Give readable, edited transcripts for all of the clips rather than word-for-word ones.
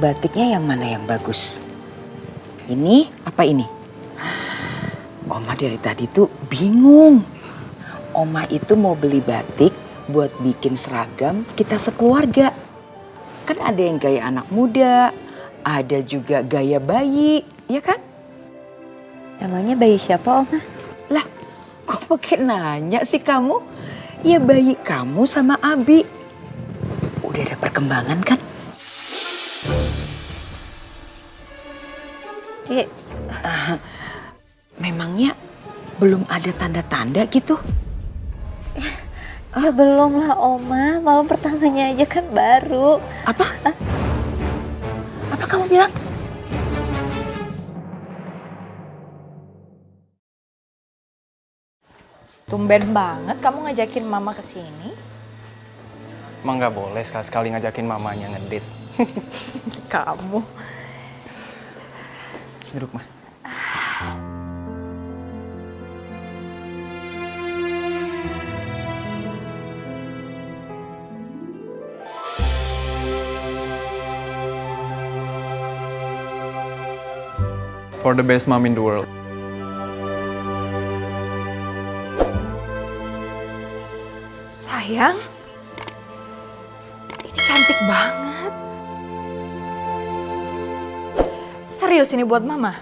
batiknya yang mana yang bagus? Ini apa ini? Oma dari tadi tuh bingung. Oma itu mau beli batik buat bikin seragam kita sekeluarga. Kan ada yang gaya anak muda, ada juga gaya bayi, ya kan? Emangnya bayi siapa, Oma? Lah, kok pakai nanya sih kamu? Ya bayi kamu sama Abi. Udah ada perkembangan kan? Iya. Memangnya belum ada tanda-tanda gitu? Ya belum lah, Oma. Malam pertamanya aja kan baru. Apa? Apa kamu bilang? Tumben banget kamu ngajakin mama ke sini. Emang nggak boleh sekali-sekali ngajakin mamanya ngedit. Kamu. Duduk, Ma. For the best mom in the world. Sayang, ini cantik banget. Serius ini buat mama?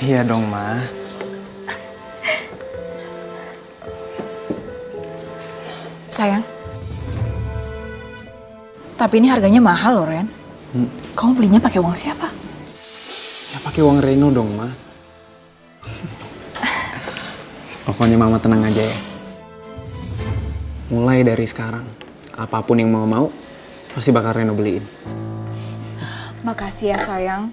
Iya dong, Ma. Sayang, tapi ini harganya mahal loh, Ren. Kamu belinya pakai uang siapa? Ya pakai uang Reno dong, Ma. Pokoknya Mama tenang aja ya. Mulai dari sekarang, apapun yang Mama mau, pasti bakal Reno beliin. Makasih ya sayang.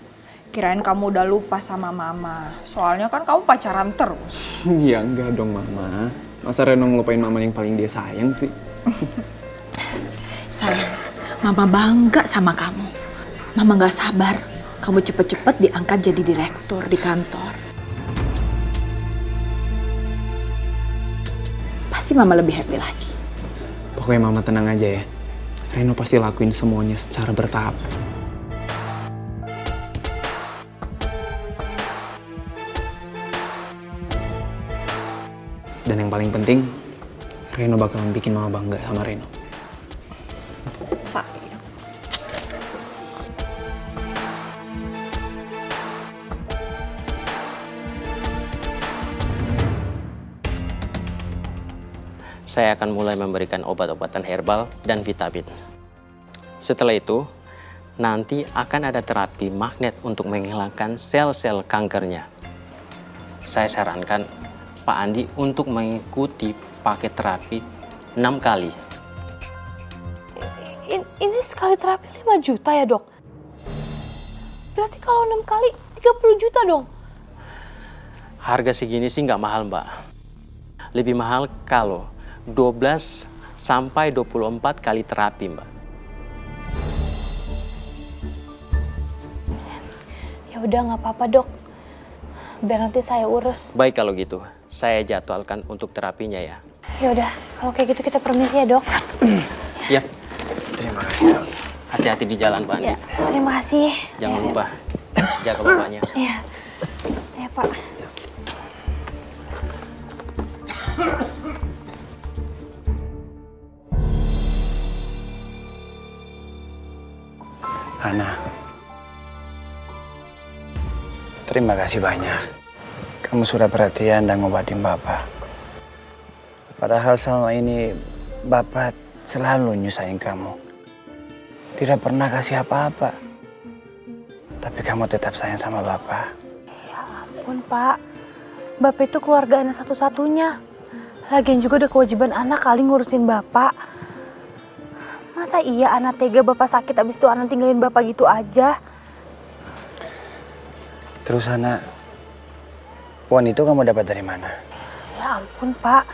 Kirain kamu udah lupa sama mama. Soalnya kan kamu pacaran terus. Ya enggak dong, Mama. Masa Reno ngelupain Mama yang paling dia sayang sih? Sayang, mama bangga sama kamu. Mama gak sabar kamu cepet-cepet diangkat jadi direktur di kantor. Pasti mama lebih happy lagi. Pokoknya Mama tenang aja ya. Reno pasti lakuin semuanya secara bertahap. Dan yang paling penting, Reno bakalan bikin Mama bangga sama Reno. Sayang. Saya akan mulai memberikan obat-obatan herbal dan vitamin. Setelah itu, nanti akan ada terapi magnet untuk menghilangkan sel-sel kankernya. Saya sarankan Pak Andi untuk mengikuti paket terapi 6 kali. Ini sekali terapi 5 juta ya, Dok? Berarti kalau 6 kali 30 juta dong? Harga segini sih nggak mahal, Mbak. Lebih mahal kalau 12 sampai 24 kali terapi, Mbak. Ya udah nggak apa-apa, Dok. Biar nanti saya urus. Baik kalau gitu, saya jadwalkan untuk terapinya ya. Ya udah, kalau kayak gitu kita permisi ya, Dok. Ya, Terima kasih, Dok. hati-hati di jalan, Pak Andi. Ya, terima kasih. Jangan Ya, lupa jaga bapaknya. Iya. Ya, Pak. Ana, terima kasih banyak. Kamu sudah perhatian dan ngobatin Bapak. Padahal selama ini Bapak selalu nyusahin kamu. Tidak pernah kasih apa-apa. Tapi kamu tetap sayang sama Bapak. Ya ampun, Pak. Bapak itu keluarga anak satu-satunya. Lagian juga ada kewajiban anak kali ngurusin Bapak. Masa iya anak tega Bapak sakit abis itu anak tinggalin Bapak gitu aja? Terus Ana, uang itu kamu dapat dari mana? Ya ampun, Pak.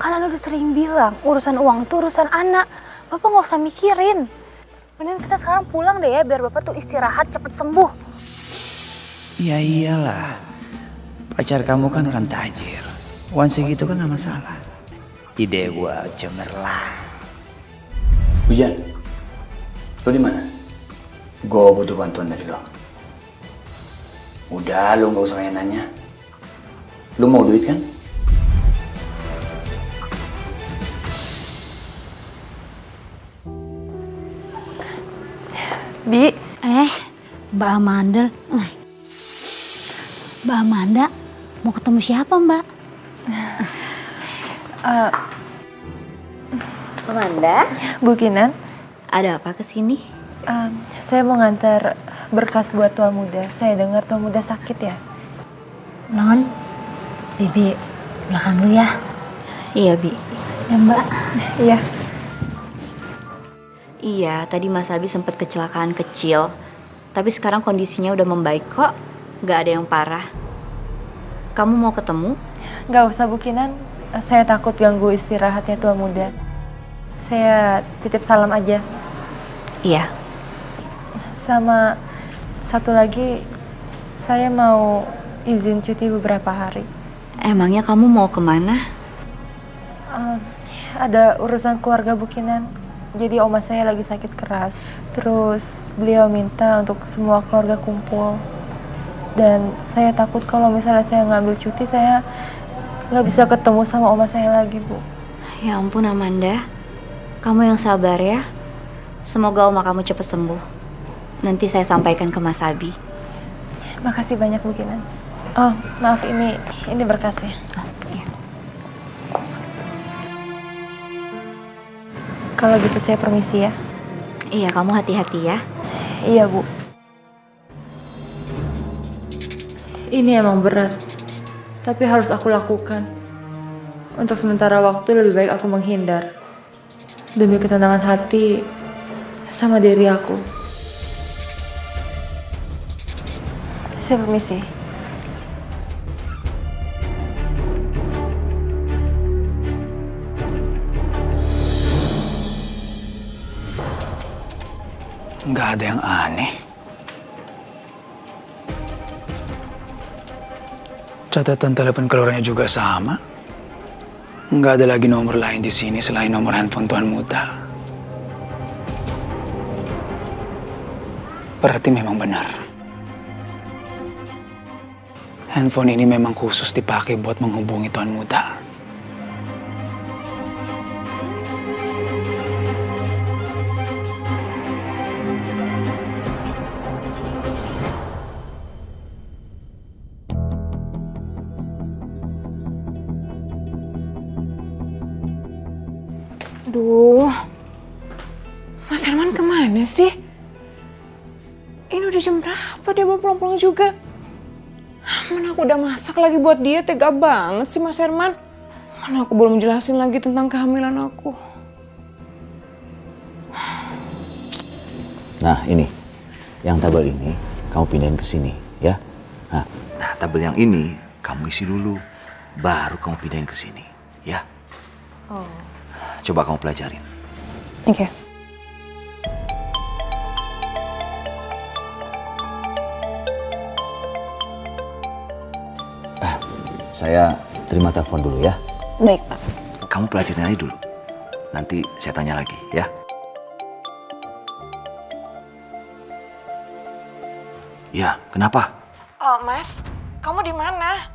Kan anak udah sering bilang, urusan uang itu urusan anak. Bapak nggak usah mikirin. Mending kita sekarang pulang deh ya, biar Bapak tuh istirahat cepet sembuh. Ya iyalah, pacar kamu kan orang tajir. Uang segitu kan gak masalah. Ide gua cemerlang. Hujan, lo di mana? Gue butuh bantuan dari lo. Udah, lo gak usah banyak nanya. Lo mau duit kan? Bi, Mbak Amanda. Mbak Amanda, mau ketemu siapa, Mbak? Amanda, Bu Kinan, ada apa kesini? saya mau ngantar berkas buat tua muda. Saya dengar tua muda sakit ya. Non, Bibi, belakang dulu ya. Iya, Bi. Ya, Mbak. Iya. Iya, tadi Mas Abi sempat kecelakaan kecil. Tapi sekarang kondisinya udah membaik kok. Nggak ada yang parah. Kamu mau ketemu? Nggak usah Bu Kinan, saya takut ganggu istirahatnya tua muda. Saya titip salam aja. Iya. Sama satu lagi, saya mau izin cuti beberapa hari. Emangnya kamu mau kemana? Ada urusan keluarga Bu Kinan. Jadi oma saya lagi sakit keras. Terus beliau minta untuk semua keluarga kumpul. Dan saya takut kalau misalnya saya ngambil cuti, saya nggak bisa ketemu sama oma saya lagi, Bu. Ya ampun Amanda, kamu yang sabar ya. Semoga oma kamu cepat sembuh. Nanti saya sampaikan ke Mas Abi. Makasih banyak Bu Kinan. Oh, maaf ini berkasnya. Kalau gitu saya permisi ya. Iya, kamu hati-hati ya. Iya, Bu. Ini emang berat, tapi harus aku lakukan. Untuk sementara waktu lebih baik aku menghindar. Demi ketenangan hati sama diri aku. Saya permisi. Nggak ada yang aneh. Catatan telepon keluarnya juga sama. Nggak ada lagi nomor lain di sini selain nomor handphone Tuan Muta. Berarti memang benar. Handphone ini memang khusus dipakai buat menghubungi Tuan Muta. Duh, Mas Herman kemana sih? Ini udah jam berapa dia belum pulang-pulang juga? Mana aku udah masak lagi buat dia, tega banget sih Mas Herman. Mana aku belum jelasin lagi tentang kehamilan aku. Nah ini, yang tabel ini kamu pindahin ke sini ya. Nah, tabel yang ini kamu isi dulu, baru kamu pindahin ke sini ya. Oh. Coba kamu pelajarin. Oke. Saya terima telepon dulu ya. Baik, Pak. Kamu pelajarin aja dulu. Nanti saya tanya lagi ya. Ya, kenapa? Oh, Mas, kamu di mana?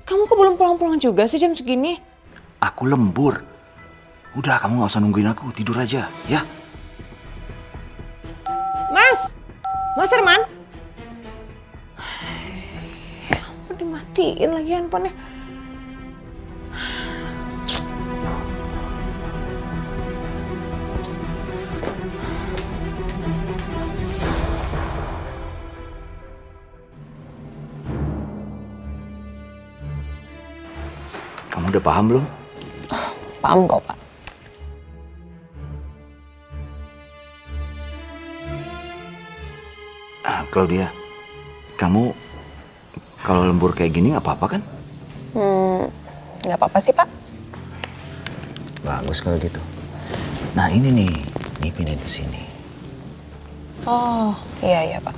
Kamu kok belum pulang-pulang juga sih jam segini? Aku lembur. Udah, kamu gak usah nungguin aku, tidur aja ya. Mas Herman? Udah dimatiin lagi handphonenya. Kamu udah paham belum? Paham kok, Pak. Claudia, kamu kalau lembur kayak gini nggak apa-apa kan? Nggak apa-apa sih, Pak. Bagus kalau gitu. Nah ini nih pindahin ke sini. Oh, iya, Pak.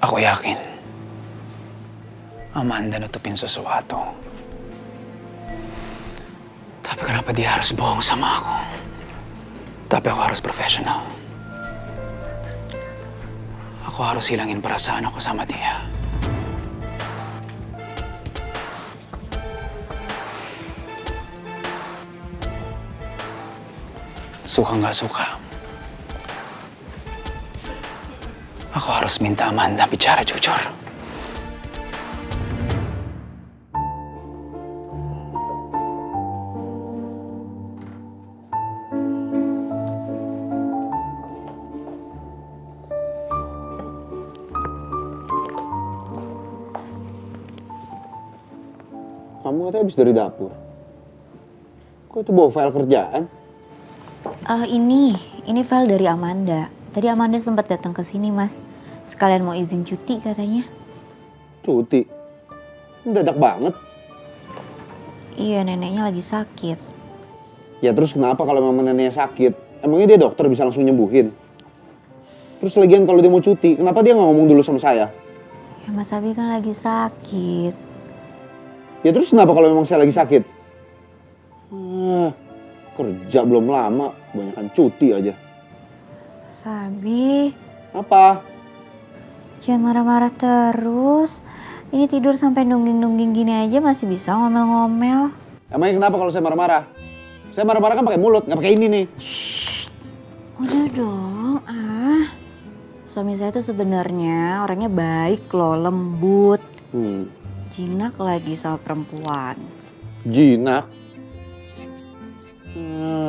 Aku yakin Amanda nutupin sesuatu. Tapi Kenapa dia harus bohong sama aku? Tapi aku harus profesional. Aku harus hilangin perasaan aku sama dia. Suka nggak suka, aku harus minta Amanda bicara jujur. Kamu katanya habis dari dapur. Kok itu bawa file kerjaan? Ini file dari Amanda. Tadi Amanda sempat datang ke sini, Mas. Sekalian mau izin cuti katanya. Cuti? Mendadak banget. Iya, neneknya lagi sakit. Ya terus kenapa kalau memang neneknya sakit? Emangnya dia dokter bisa langsung nyembuhin? Terus lagian kalau dia mau cuti, kenapa dia nggak ngomong dulu sama saya? Ya Mas Abi kan lagi sakit. Ya terus kenapa kalau memang saya lagi sakit? Kerja belum lama, kebanyakan cuti aja. Mas Abi, Apa? jangan marah-marah terus. Ini tidur sampai nungging-nungging gini aja masih bisa ngomel-ngomel. Emangnya kenapa kalau saya marah-marah? Saya marah-marah kan pakai mulut, nggak pakai ini nih. Udah dong, Suami saya tuh sebenarnya orangnya baik loh, lembut. Jinak lagi sama perempuan. Jinak?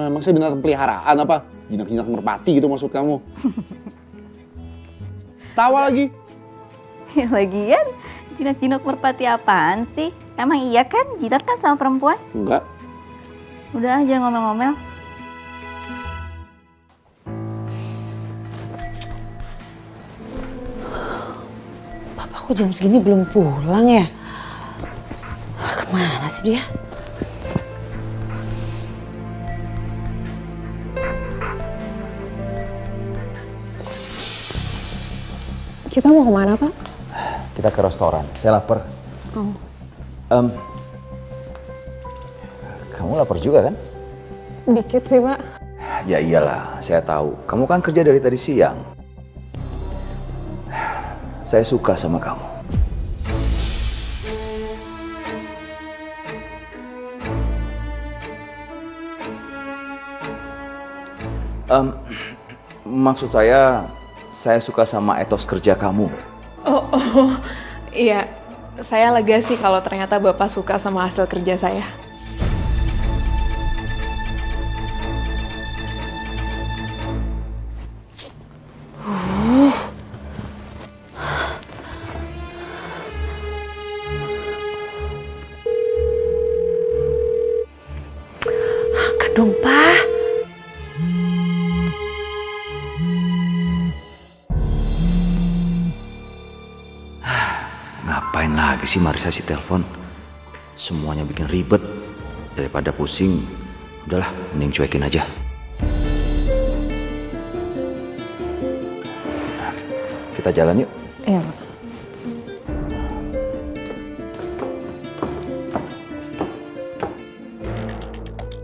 Emang saya binatang peliharaan apa? Jinak-jinak merpati gitu maksud kamu? Tawa lagi. Ya lagian, jinak-jinak merpati apaan sih? Emang iya kan, jinak kan sama perempuan? Enggak. Udah jangan ngomel-ngomel. Papa kok jam segini belum pulang ya? Kemana sih dia? Kita mau kemana, Pak? Kita ke restoran. Saya lapar. Kamu lapar juga kan? Dikit sih, Pak. Ya iyalah, saya tahu. Kamu kan kerja dari tadi siang. Saya suka sama kamu. Maksud saya suka sama etos kerja kamu. Iya. Saya lega sih kalau ternyata Bapak suka sama hasil kerja saya. Angkat dong, Pak. Ngapain lagi sih Marisa si telepon? Semuanya bikin ribet. Daripada pusing, udahlah mending cuekin aja. Kita jalan yuk. Iya, Pak.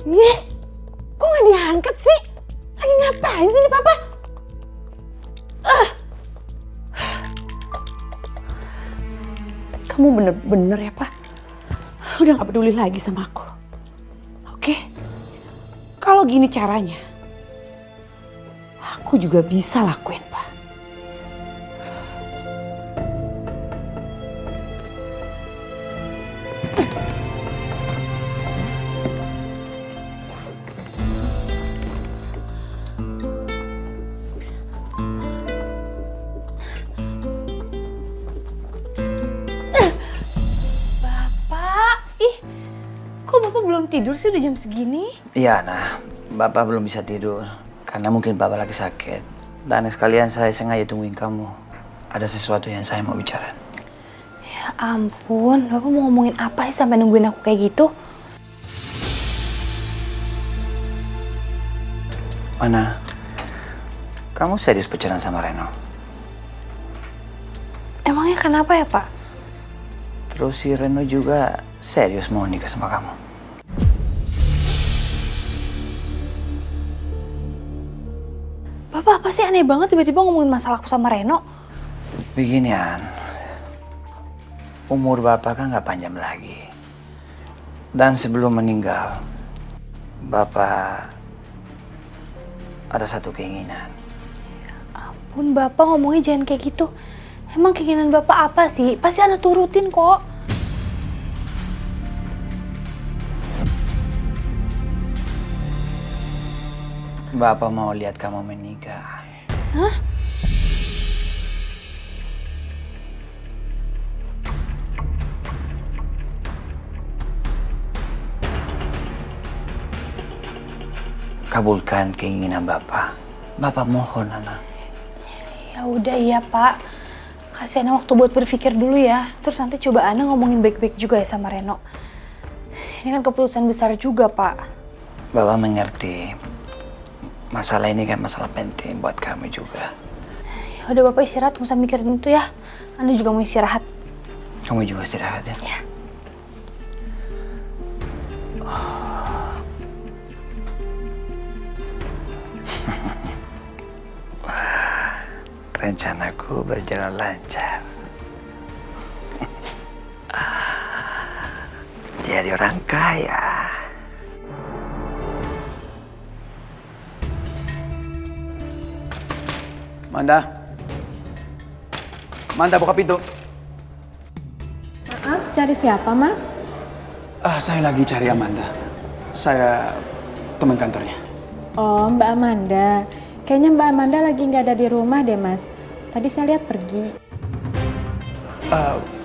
Yeh, kok nggak diangkat sih? Lagi ngapain sih nih Papa? Kamu bener-bener ya, Pak? Udah gak peduli lagi sama aku. Oke? Kalau gini caranya, aku juga bisa lakuin, Pak. Tidur sih udah jam segini. Iya, nah, Bapak belum bisa tidur karena mungkin Bapak lagi sakit. Dan sekalian saya sengaja tungguin kamu. Ada sesuatu yang saya mau bicara. Ya ampun, Bapak mau ngomongin apa sih sampai nungguin aku kayak gitu? Mana? Kamu serius pacaran sama Reno? Emangnya kenapa ya, Pak? Terus si Reno juga serius mau nikah sama kamu? Bapak apa sih aneh banget tiba-tiba ngomongin masalah aku sama Reno? Beginian, umur Bapak kan nggak panjang lagi. Dan sebelum meninggal, Bapak ada satu keinginan. Ampun Bapak ngomongnya jangan kayak gitu. Emang keinginan Bapak apa sih? Pasti Ana turutin kok. Bapak mau lihat kamu menikah. Hah? Kabulkan keinginan Bapak. Bapak mohon, Ana. Ya udah iya Pak. Kasih Ana waktu buat berpikir dulu ya. Terus nanti coba Ana ngomongin baik-baik juga ya sama Reno. Ini kan keputusan besar juga Pak. Bapak mengerti. Masalah ini kan masalah penting buat kami juga. Ya udah Bapak istirahat, nggak usah mikirin itu ya. Ana juga mau istirahat. Kamu juga istirahat ya? Ya. Rencanaku berjalan lancar. Jadi orang kaya. Amanda. Amanda, buka pintu. Maaf, cari siapa, Mas? Saya lagi cari Amanda. Saya teman kantornya. Oh, Mbak Amanda. Kayaknya Mbak Amanda lagi nggak ada di rumah deh, Mas. Tadi saya lihat pergi.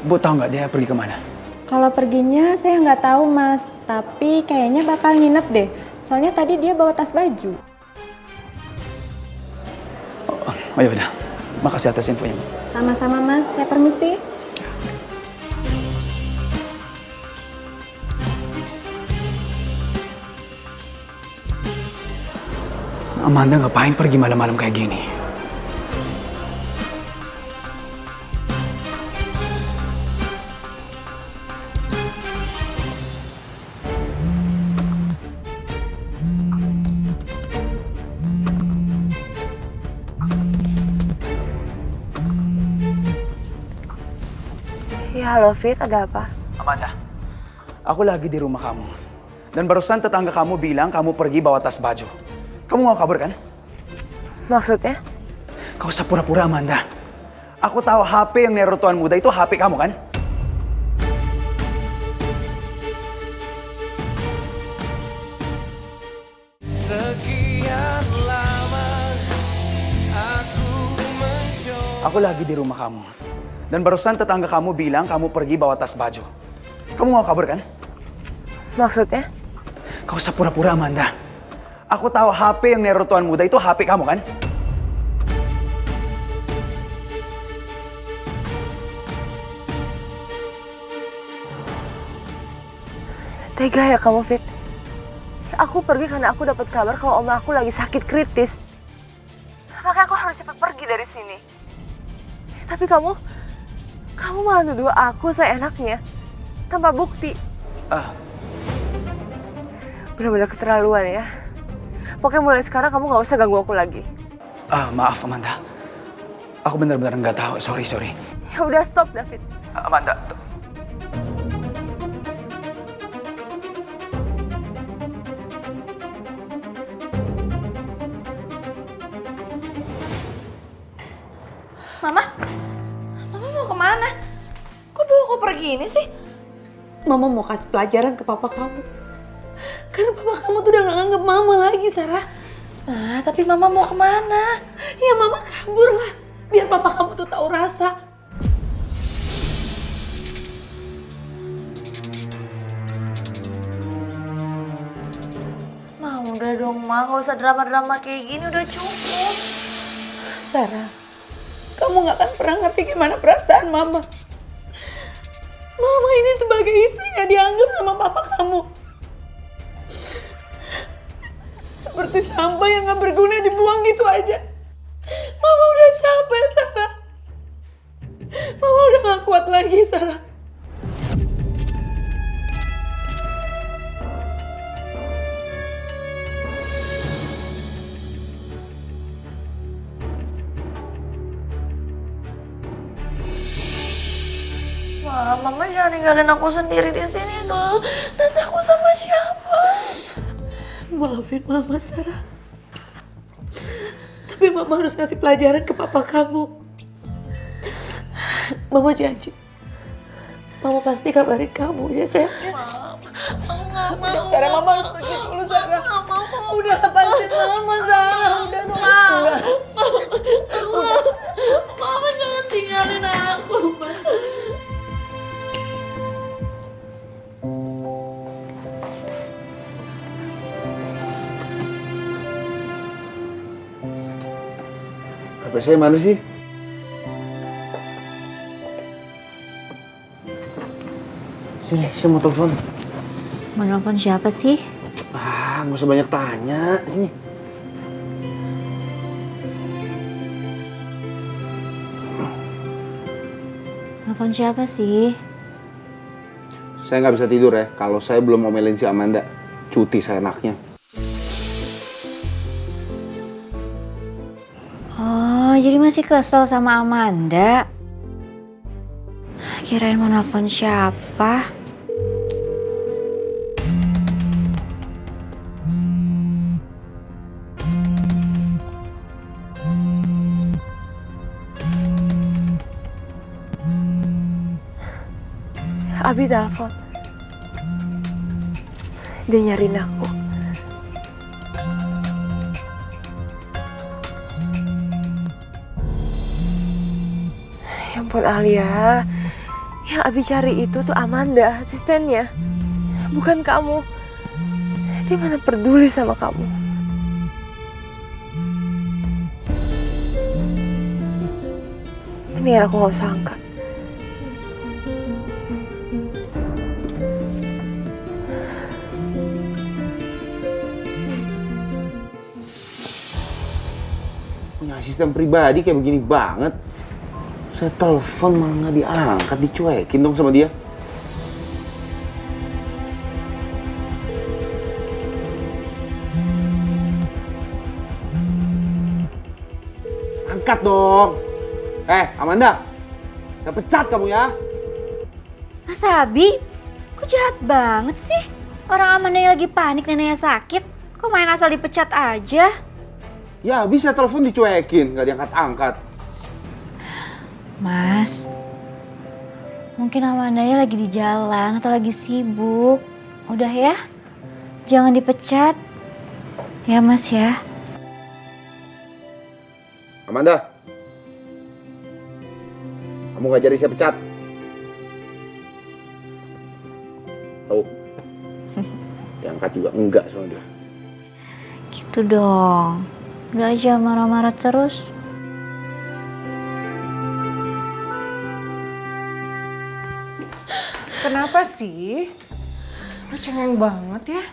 Bu tahu nggak dia pergi kemana? Kalau perginya saya nggak tahu, Mas. Tapi kayaknya bakal nginep deh. Soalnya tadi dia bawa tas baju. Oh ya udah. Makasih atas infonya, Bu. Sama-sama, Mas. Saya permisi. Amanda ngapain pergi malam-malam kayak gini? Ya halo Fit, ada apa? Amanda, aku lagi di rumah kamu. Dan barusan tetangga kamu bilang kamu pergi bawa tas baju. Kamu mau kabur kan? Maksudnya? Kau usah pura-pura, Amanda. Aku tahu HP yang nero tuan muda itu HP kamu kan? Aku lagi di rumah kamu. Dan barusan tetangga kamu bilang kamu pergi bawa tas baju. Kamu mau kabur kan? Maksudnya? Kau usah pura-pura, Amanda. Aku tahu HP yang nero tuan muda itu HP kamu kan? Tega ya kamu, Fit. Aku pergi karena aku dapat kabar kalau oma aku lagi sakit kritis. Makanya aku harus cepat pergi dari sini. Tapi kamu malah nuduh aku seenaknya, tanpa bukti. Benar-benar keterlaluan ya. Pokoknya mulai sekarang kamu gak usah ganggu aku lagi. Maaf, Amanda. Aku benar-benar nggak tahu. Sorry. Ya udah stop, David. Amanda. Mama mau kemana? Kok bawa koper gini sih? Mama mau kasih pelajaran ke papa kamu. Karena papa kamu tuh udah gak nganggap mama lagi, Sarah. Tapi mama mau kemana? Ya mama kabur lah. Biar papa kamu tuh tahu rasa. Ma, udah dong, Ma. Gak usah drama-drama kayak gini, udah cukup. Sarah, kamu gak akan pernah ngerti gimana perasaan mama. Mama ini sebagai istri gak dianggap sama papa kamu. Seperti sampah yang gak berguna dibuang gitu aja. Mama udah capek, Sarah. Mama udah gak kuat lagi, Sarah. Mama jangan ninggalin aku sendiri di sini, no. Nanti aku sama siapa? Maafin Mama, Sarah. Tapi Mama harus ngasih pelajaran ke papa kamu. Mama janji. Mama pasti kabarin kamu ya, sayang. Aku nggak mau. Sarah, Mama harus pergi dulu, Sarah. Aku nggak mau. Udah lepasin Mama, Sarah. Udah dong. Udah. Mama jangan tinggalin aku, Ma. HP saya mana sih? Sini, saya mau telepon. Mau nelfon siapa sih? Nggak usah banyak tanya. Sini. Nelfon siapa sih? Saya nggak bisa tidur ya kalau saya belum ngomelin si Amanda. Cuti seenaknya. Oh, jadi masih kesel sama Amanda? Kirain mau nelfon siapa? Abi telepon. Dia nyariin aku. Ya ampun Alia, yang Abi cari itu tuh Amanda, asistennya. Bukan kamu. Dia mana peduli sama kamu. Ini aku gak usah angkat. Punya asisten pribadi kayak begini banget. Saya telepon malah nggak diangkat, dicuekin dong sama dia. Angkat dong. Amanda, saya pecat kamu ya. Mas Abi, kok jahat banget sih? Orang Amanda lagi panik, neneknya sakit. Kok main asal dipecat aja? Ya bisa telepon dicuekin, nggak diangkat-angkat. Mas, mungkin Amandanya lagi di jalan atau lagi sibuk. Udah ya, jangan dipecat. Ya Mas ya. Amanda, kamu nggak jadi saya pecat. Tahu? Diangkat juga enggak sama dia. Gitu dong. Udah aja marah-marah terus. Kenapa sih? Lu cengeng banget ya?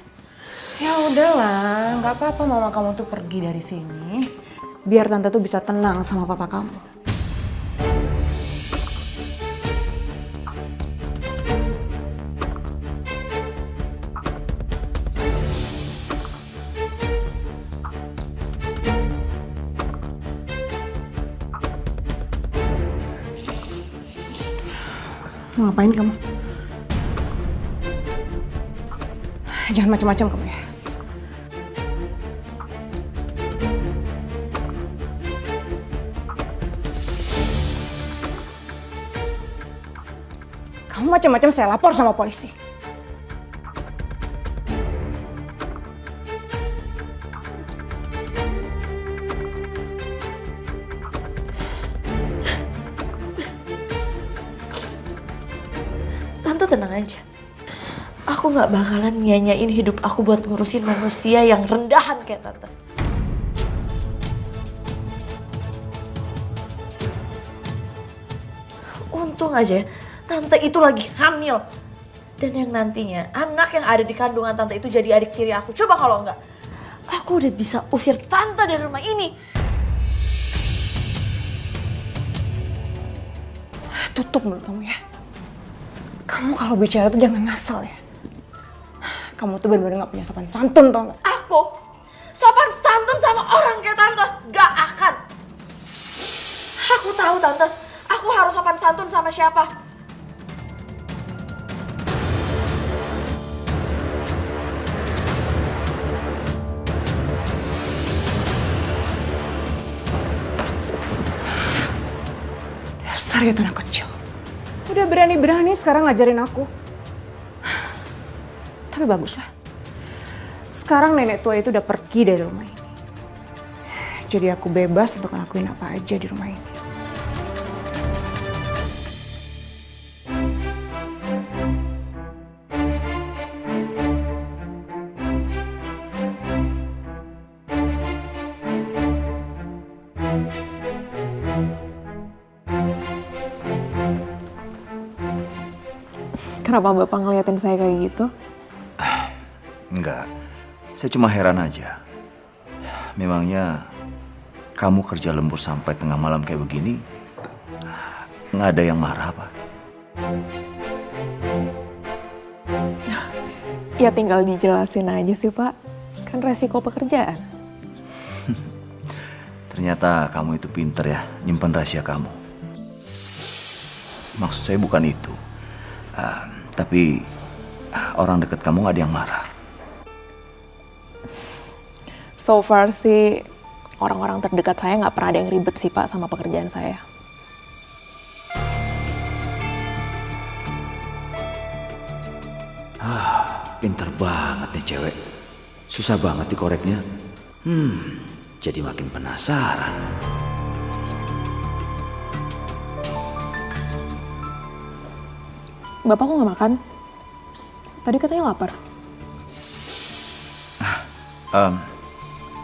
Ya udahlah, nggak apa-apa mama kamu tuh pergi dari sini. Biar tante tuh bisa tenang sama papa kamu. Mau ngapain kamu? Jangan macam-macam kamu ya. Kamu macam-macam saya lapor sama polisi. Tante tenang aja. Aku gak bakalan nyanyain hidup aku buat ngurusin manusia yang rendahan kayak Tante. Untung aja Tante itu lagi hamil. Dan yang nantinya anak yang ada di kandungan Tante itu jadi adik tiri aku. Coba kalau enggak, aku udah bisa usir Tante dari rumah ini. Tutup mulut kamu ya. Kamu kalau bicara tuh jangan ngasal ya. Kamu tuh benar-benar gak punya sopan santun tau gak? Aku sopan santun sama orang kayak Tante? Gak akan. Aku tahu Tante, aku harus sopan santun sama siapa. Dasar ya anak kecil. Udah berani-berani sekarang ngajarin aku. Tapi baguslah. Sekarang nenek tua itu udah pergi dari rumah ini. Jadi aku bebas untuk ngelakuin apa aja di rumah ini. Kenapa Bapak ngeliatin saya kayak gitu? Enggak, saya cuma heran aja. Memangnya kamu kerja lembur sampai tengah malam kayak begini, nggak ada yang marah apa? Ya tinggal dijelasin aja sih Pak. Kan resiko pekerjaan. Ternyata kamu itu pinter ya, nyimpan rahasia kamu. Maksud saya bukan itu. Tapi orang dekat kamu nggak ada yang marah. So far sih orang-orang terdekat saya nggak pernah ada yang ribet sih Pak sama pekerjaan saya. Pinter banget nih cewek. Susah banget dikoreknya. Jadi makin penasaran. Bapak kok nggak makan? Tadi katanya lapar.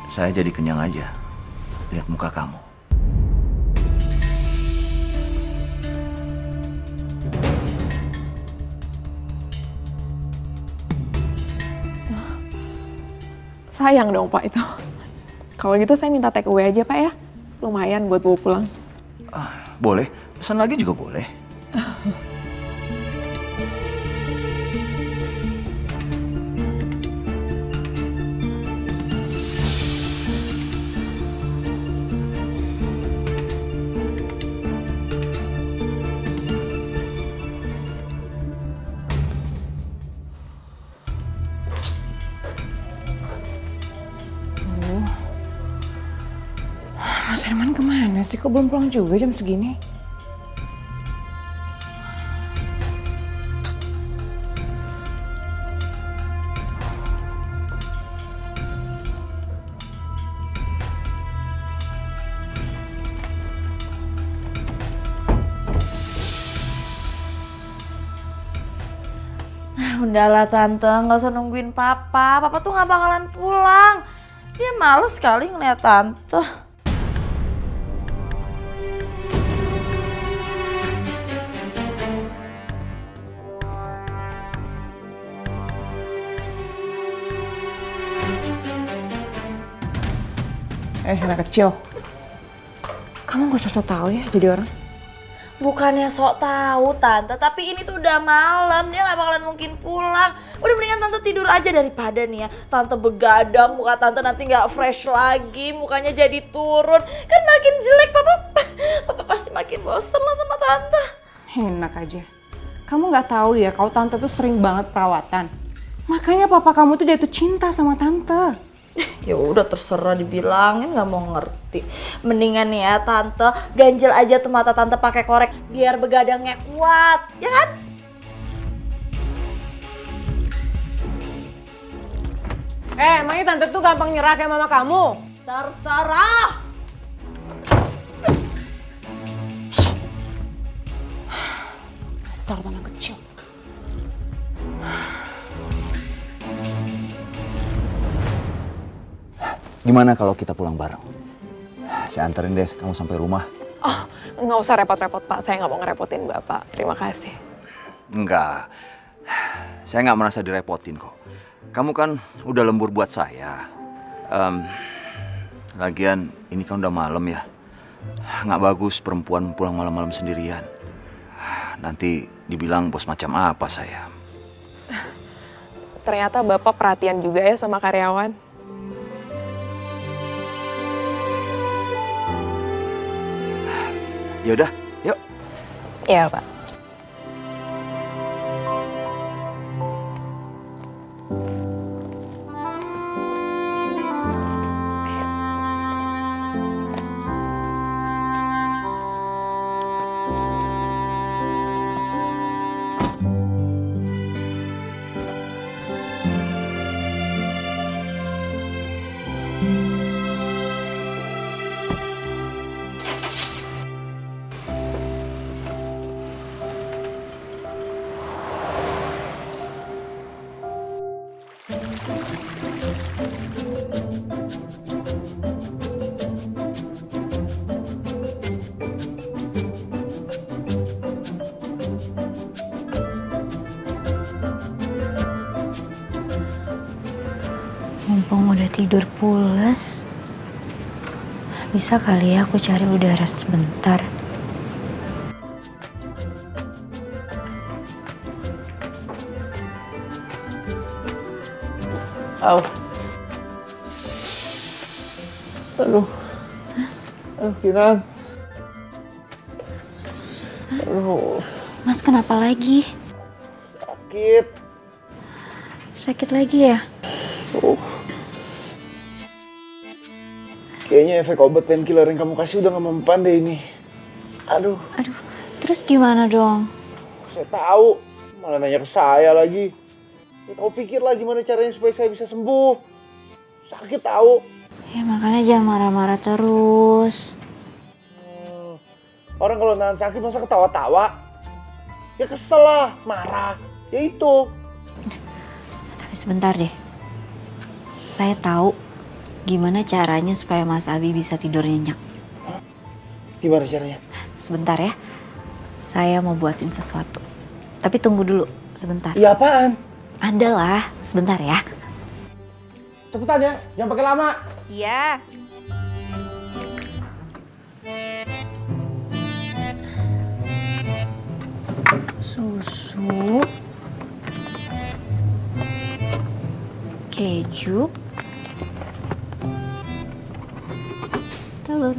Saya jadi kenyang aja. Lihat muka kamu. Sayang dong Pak itu. Kalau gitu saya minta take away aja Pak ya. Lumayan buat bawa pulang. Boleh, pesan lagi juga boleh. Mas Herman kemana sih? Kok belum pulang juga jam segini? Udahlah tante, nggak usah nungguin papa. Papa tuh nggak bakalan pulang. Dia males sekali ngeliat tante. Anak kecil. Kamu gak usah sok tahu ya jadi orang. Bukannya sok tahu tante, tapi ini tuh udah malam, dia nggak bakalan mungkin pulang. Udah mendingan tante tidur aja daripada nih ya tante begadang, muka tante nanti nggak fresh lagi, mukanya jadi turun, kan makin jelek. Papa pasti makin bosen lah sama tante. Enak aja. Kamu nggak tahu ya kalau tante tuh sering banget perawatan. Makanya papa kamu tuh jatuh cinta sama tante. Ya udah terserah dibilangin, nggak mau ngerti. Mendingan nih ya tante ganjel aja tuh mata tante pakai korek biar begadangnya kuat, ya kan? Emangnya tante tuh gampang nyerah kayak mama kamu? Terserah. Dasar anak kecil. Gimana kalau kita pulang bareng? Saya anterin deh kamu sampai rumah. Oh, nggak usah repot-repot Pak. Saya nggak mau ngerepotin Bapak. Terima kasih. Enggak. Saya nggak merasa direpotin kok. Kamu kan udah lembur buat saya. Lagian ini kan udah malam ya. Nggak bagus perempuan pulang malam-malam sendirian. Nanti dibilang bos macam apa saya. Ternyata Bapak perhatian juga ya sama karyawan. Ya udah, yuk. Iya Pak. tidur pules. Bisa kali ya aku cari udara sebentar. Au. Aduh. Aduh, Kinan. Aduh. Mas kenapa lagi? Sakit. Sakit lagi ya? Kayaknya efek obat painkiller yang kamu kasih udah gak mempan deh ini. Aduh. Aduh, terus gimana dong? Saya tahu. Malah nanya ke saya lagi. Ya, kamu pikirlah gimana caranya supaya saya bisa sembuh. Sakit tahu. Ya makanya jangan marah-marah terus. Orang kalau nahan sakit masa ketawa-tawa? Ya kesel lah, marah. Ya itu. Tapi sebentar deh. Saya tahu gimana caranya supaya Mas Abi bisa tidur nyenyak. Gimana caranya? Sebentar ya. Saya mau buatin sesuatu. Tapi tunggu dulu sebentar. Iya apaan? Adalah, sebentar ya. Cepetan ya, jangan pakai lama. Iya. Susu, keju, telur.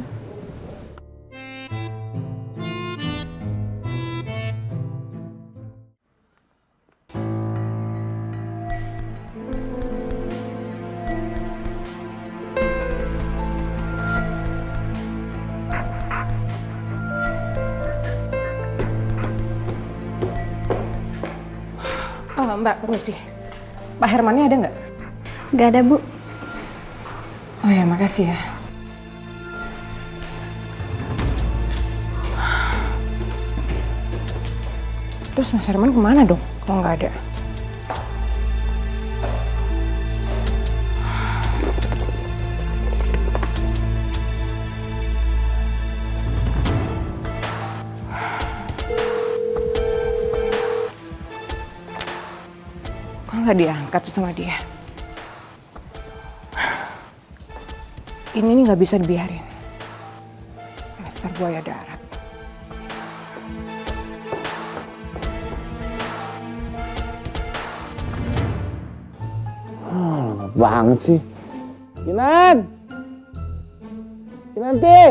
Oh, Mbak, permisi. Pak Hermannya ada nggak? Gak ada, Bu. Oh ya, makasih ya. Terus Mas Herman kemana dong kalau nggak ada? Kok nggak diangkat sama dia? Ini nih nggak bisa dibiarin. Dasar buaya darat. Lama banget sih. Kinan! Kinanti!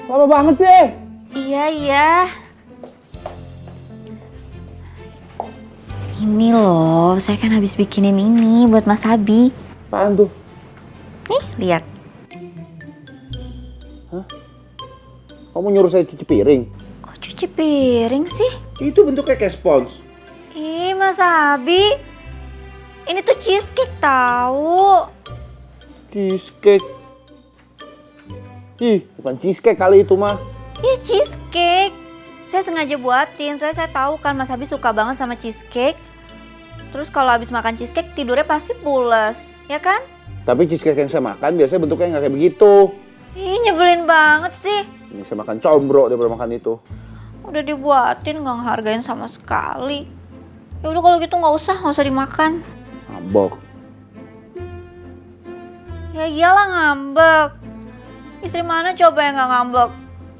Lama banget sih! Iya. Ini loh, saya kan habis bikinin ini buat Mas Abi. Apaan tuh? Nih, lihat. Hah? Kamu nyuruh saya cuci piring? Kok cuci piring sih? Itu bentuknya kayak spons. Ih, Mas Abi. Ini tuh cheesecake tahu. Cheesecake. Ih, bukan cheesecake kali itu mah. Ih, cheesecake. Saya sengaja buatin, soalnya saya tahu kan Mas Abi suka banget sama cheesecake. Terus kalau habis makan cheesecake tidurnya pasti pules, ya kan? Tapi cheesecake yang saya makan biasanya bentuknya nggak kayak begitu. Ih, nyebelin banget sih. Ini saya makan combro daripada makan itu. Udah dibuatin nggak ngehargain sama sekali. Ya udah kalau gitu nggak usah dimakan. Ngambek. Ya iyalah ngambek. Istri mana coba yang nggak ngambek?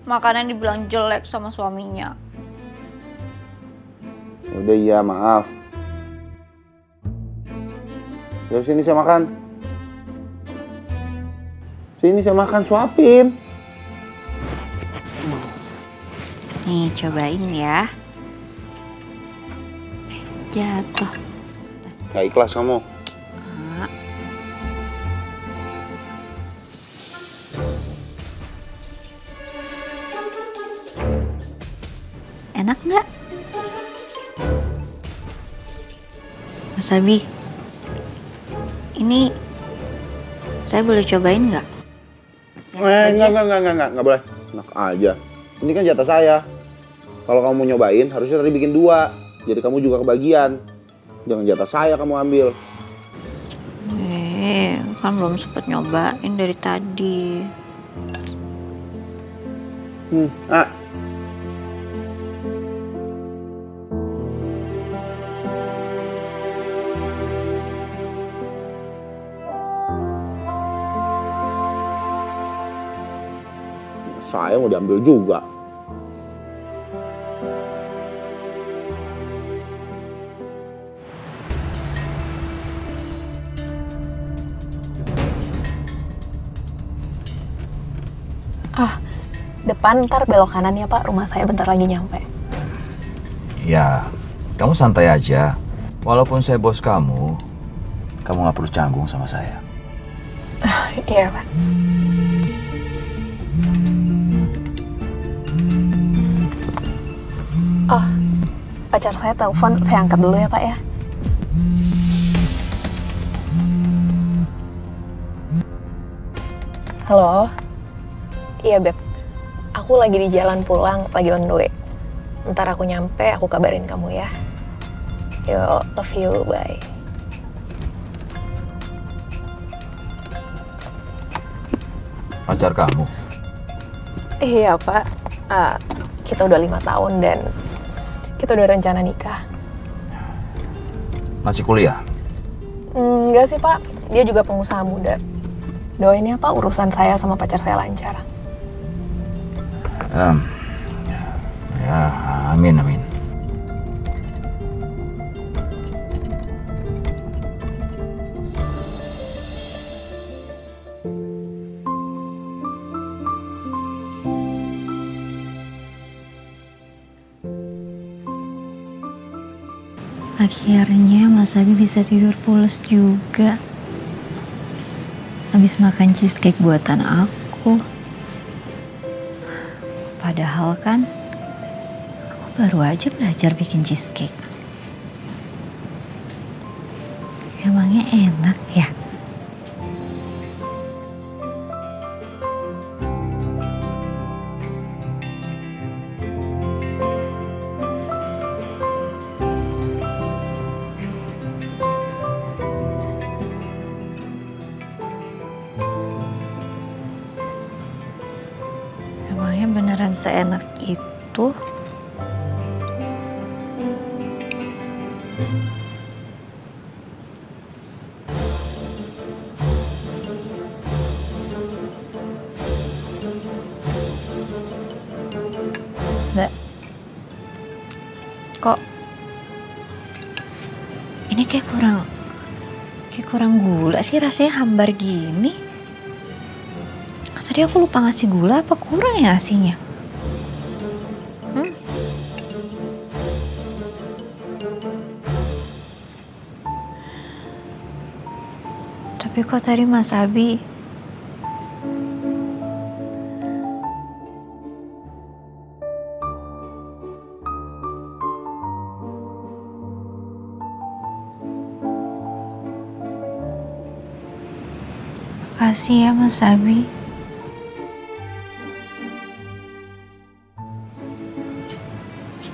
Makanan dibilang jelek sama suaminya. Udah iya, maaf. Ya sini saya makan. Sini saya makan, suapin. Nih, cobain ya. Jatuh. Gak ikhlas kamu. Enak nggak? Mas Abi, ini saya boleh cobain nggak? Enggak boleh. Enak aja. Ini kan jatah saya. Kalau kamu mau nyobain, harusnya tadi bikin 2. Jadi kamu juga kebagian. Jangan jatah saya kamu ambil. Kan belum sempet nyobain dari tadi. Ah. Saya mau diambil juga. Depan ntar belok kanan ya Pak, rumah saya bentar lagi nyampe. Ya, kamu santai aja. Walaupun saya bos kamu nggak perlu canggung sama saya. Iya Pak. Oh, pacar saya telepon, saya angkat dulu ya Pak ya. Halo? Iya Beb, aku lagi di jalan pulang, lagi on the way. Ntar aku nyampe, aku kabarin kamu ya. Yo, love you, bye. Pacar kamu? Iya Pak, kita udah 5 tahun dan kita udah rencana nikah. Masih kuliah? Enggak sih Pak, dia juga pengusaha muda. Doain ya Pak, urusan saya sama pacar saya lancar. Ya, amin, amin. Akhirnya Mas Abi bisa tidur pules juga. Habis makan cheesecake buatan aku. Padahal kan aku baru aja belajar bikin cheesecake. Emangnya enak ya? Emangnya beneran seenak itu? Mbak, kok ini kayak kurang gula sih, rasanya hambar gini. Tadi aku lupa ngasih gula, apa kurang ya ngasihnya? Tapi kok tadi Mas Abi makasih ya Mas Abi.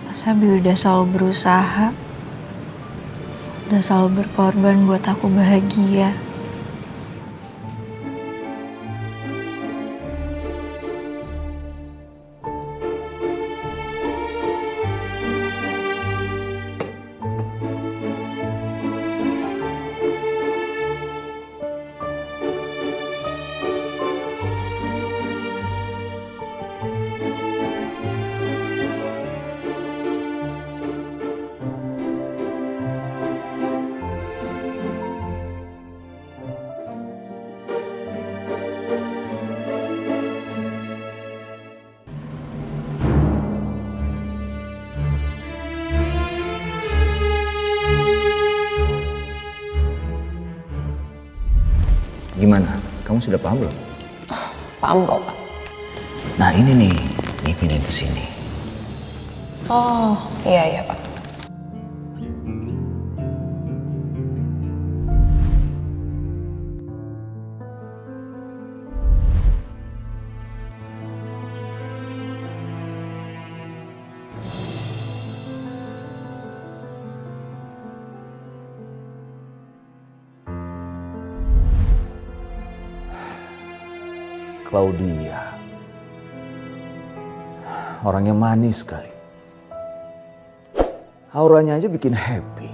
Mas Abi udah selalu berusaha, udah selalu berkorban buat aku bahagia. Gimana? Kamu sudah paham belum? Paham kok Pak. Nah ini nih, pindahin ke sini. Oh, iya Pak. Claudia. Orangnya manis sekali. Auranya aja bikin happy.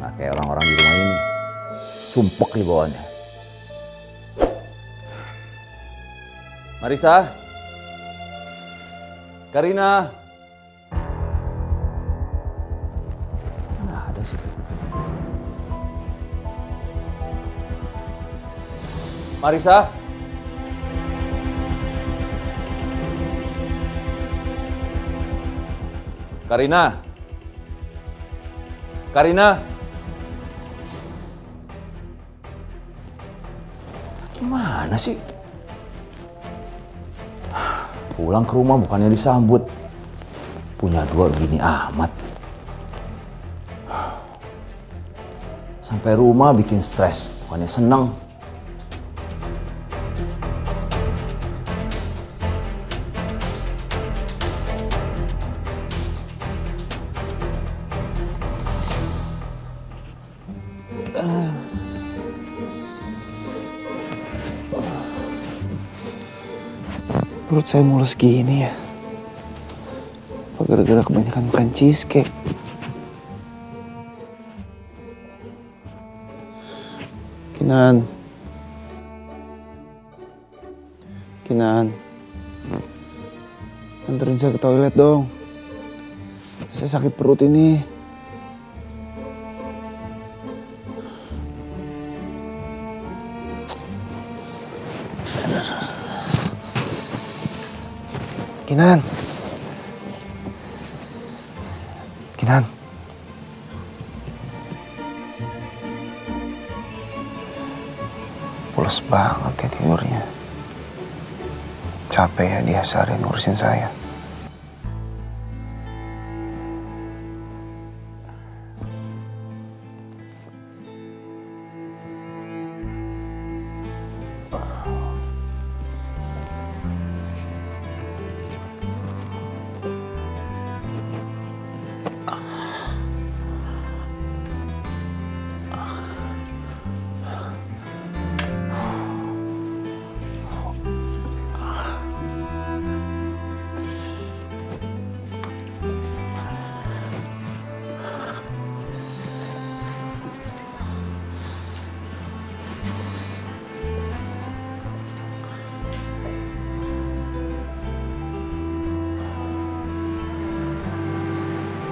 Nggak kayak orang-orang di rumah ini. Sumpek di bawahnya. Marisa? Karina? Nggak ada sih. Marisa? Karina? Karina? Gimana sih? Pulang ke rumah bukannya disambut. Punya dua begini amat. Sampai rumah bikin stres, bukannya seneng. Perut saya mules gini ya. Apa gara-gara kebanyakan makan cheesecake? Kinan. Kinan. Anterin saya ke toilet dong. Saya sakit perut ini. Kinan. Kinan. Pules banget ya tidurnya. Capek ya dia seharian ngurusin saya.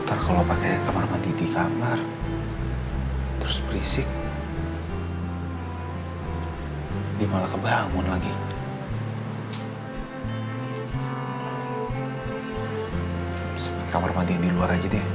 Ntar kalau pakai kamar mandi di kamar, terus berisik, dia malah kebangun lagi. Sampai kamar mandi di luar aja deh.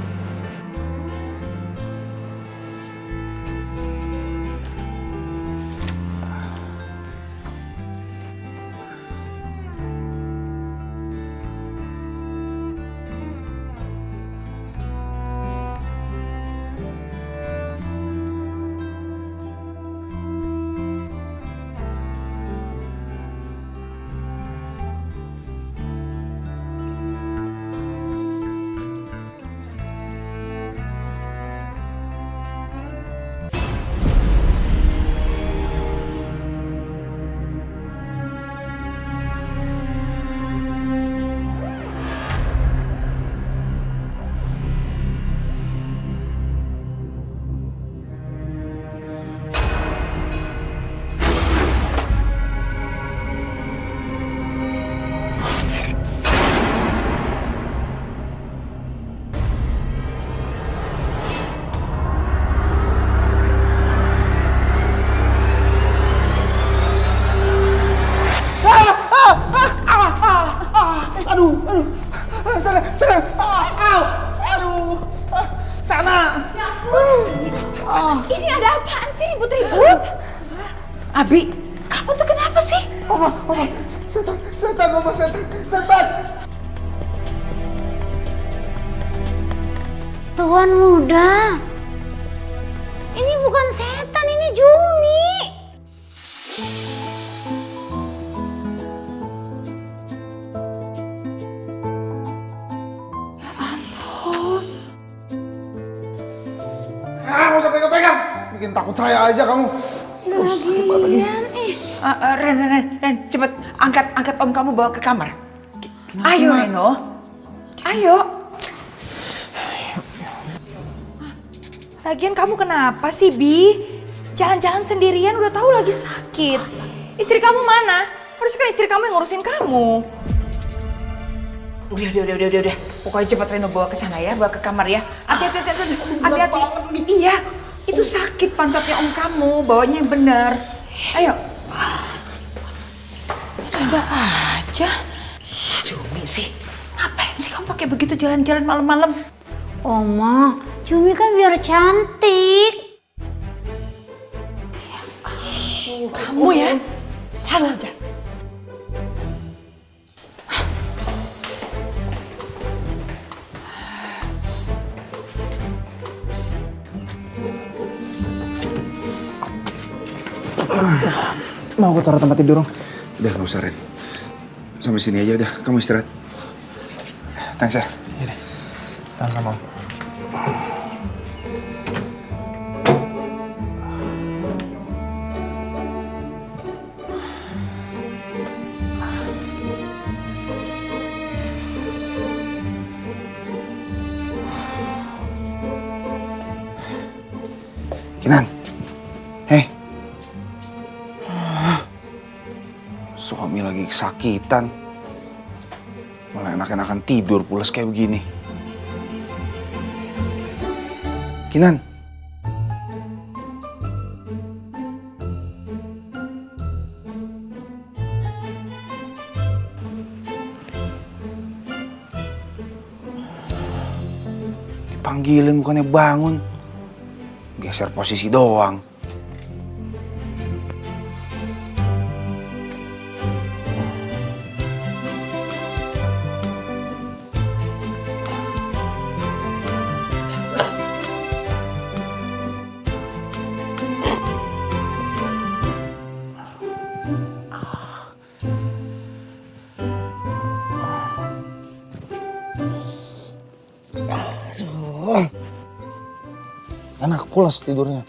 Ini ada apaan sih ribut-ribut? Abi, kamu tuh kenapa sih? Oma, setan, Oma, setan. Tuan muda, ini bukan setan, ini Jumi. Nggak usah pegang-pegang. Bikin takut saya aja kamu. Sakit banget lagi. Ren, cepet angkat om kamu bawa ke kamar. Ayo Reno, ayo. Lagian kamu kenapa sih, Bi? Jalan-jalan sendirian udah tahu lagi sakit. Istri kamu mana? Harusnya kan istri kamu yang ngurusin kamu. Udah. Pokoknya cepat Reno bawa ke sana ya, bawa ke kamar ya. Hati-hati. Iya, itu sakit pantatnya om kamu, bawanya yang benar. Ayo. Ada aja. Cumi sih, ngapain sih kamu pakai begitu jalan-jalan malam-malam? Oma, Cumi kan biar cantik. Kamu ya, selalu aja. Mau aku taruh tempat tidur dong? Udah gak usah, Ren. Sampai sini aja udah, kamu istirahat. Thanks ya. Yaudah. Sama-sama. Kinan. Hei. Suami lagi kesakitan. Malah enak-enakan tidur pulas kayak begini. Kinan. Dipanggilin bukannya bangun. Geser posisi doang. Enak pulas tidurnya.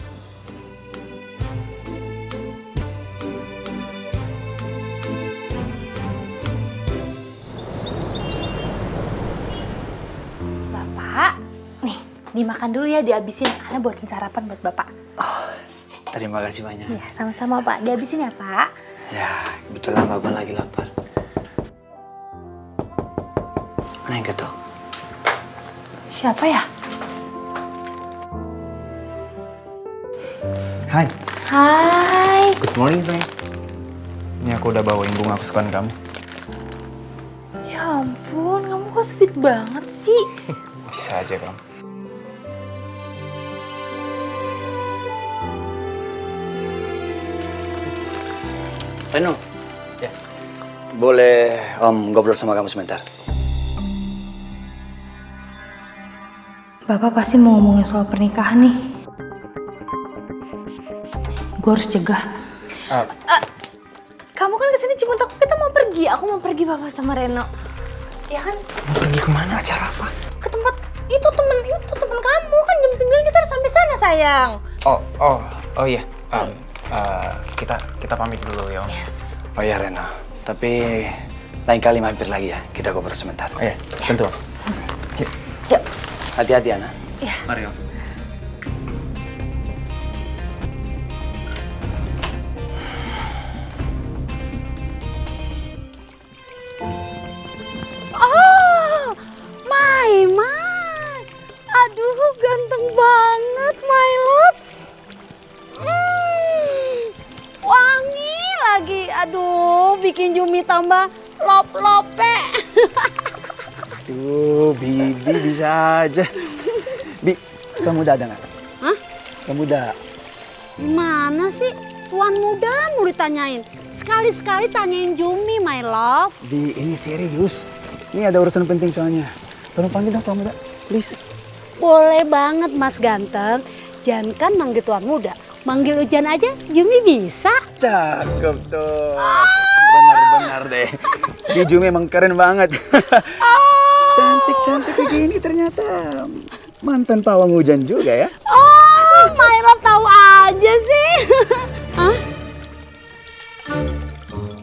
Bapak, nih dimakan dulu ya, dihabisin. Ana buatin sarapan buat Bapak. Terima kasih banyak. Ya, sama-sama Pak. Dihabisin ya Pak. Ya, kebetulan Bapak lagi lapar. Mana yang ketuk? Siapa ya? Hai. Hai. Good morning, sayang. Ini aku udah bawain bunga kesukaan kamu. Ya ampun, kamu kok sweet banget sih. Bisa aja, kamu. Reno. Ya. Boleh Om ngobrol sama kamu sebentar? Bapak pasti mau ngomongin soal pernikahan nih. Gue harus cegah. Kamu kan kesini cuma takut kita mau pergi. Aku mau pergi Bapak sama Reno. Ya kan? Mau pergi kemana? Acara apa? Ke tempat itu temen kamu kan jam 9 kita harus sampai sana sayang. Oh iya. Kita pamit dulu ya, Om. Oh iya Reno, tapi lain kali mampir lagi ya. Kita ngobrol sebentar. Oh iya, tentu, Om. Yuk. Hati-hati, Ana. Iya. Mari, Om. Maiman. Aduh, ganteng banget, my love. Wangi lagi. Aduh, bikin Jumi tambah lop-lope. Aduh, Bibi bisa aja. Bi, kamu udah ada nggak? Hah? Kamu udah? Gimana sih? Tuan muda mau ditanyain. Sekali-sekali tanyain Jumi, my love. Bi, ini serius. Ini ada urusan penting soalnya. Tolong panggil dong tuan muda, please. Boleh banget, Mas Ganteng. Jangan kan manggil tuan muda. Manggil hujan aja, Jumi bisa. Cakep tuh. Benar-benar deh. Di Jumi emang keren banget. Cantik-cantik begini ternyata. Mantan pawang hujan juga ya. Oh, my love tahu aja sih. Hah?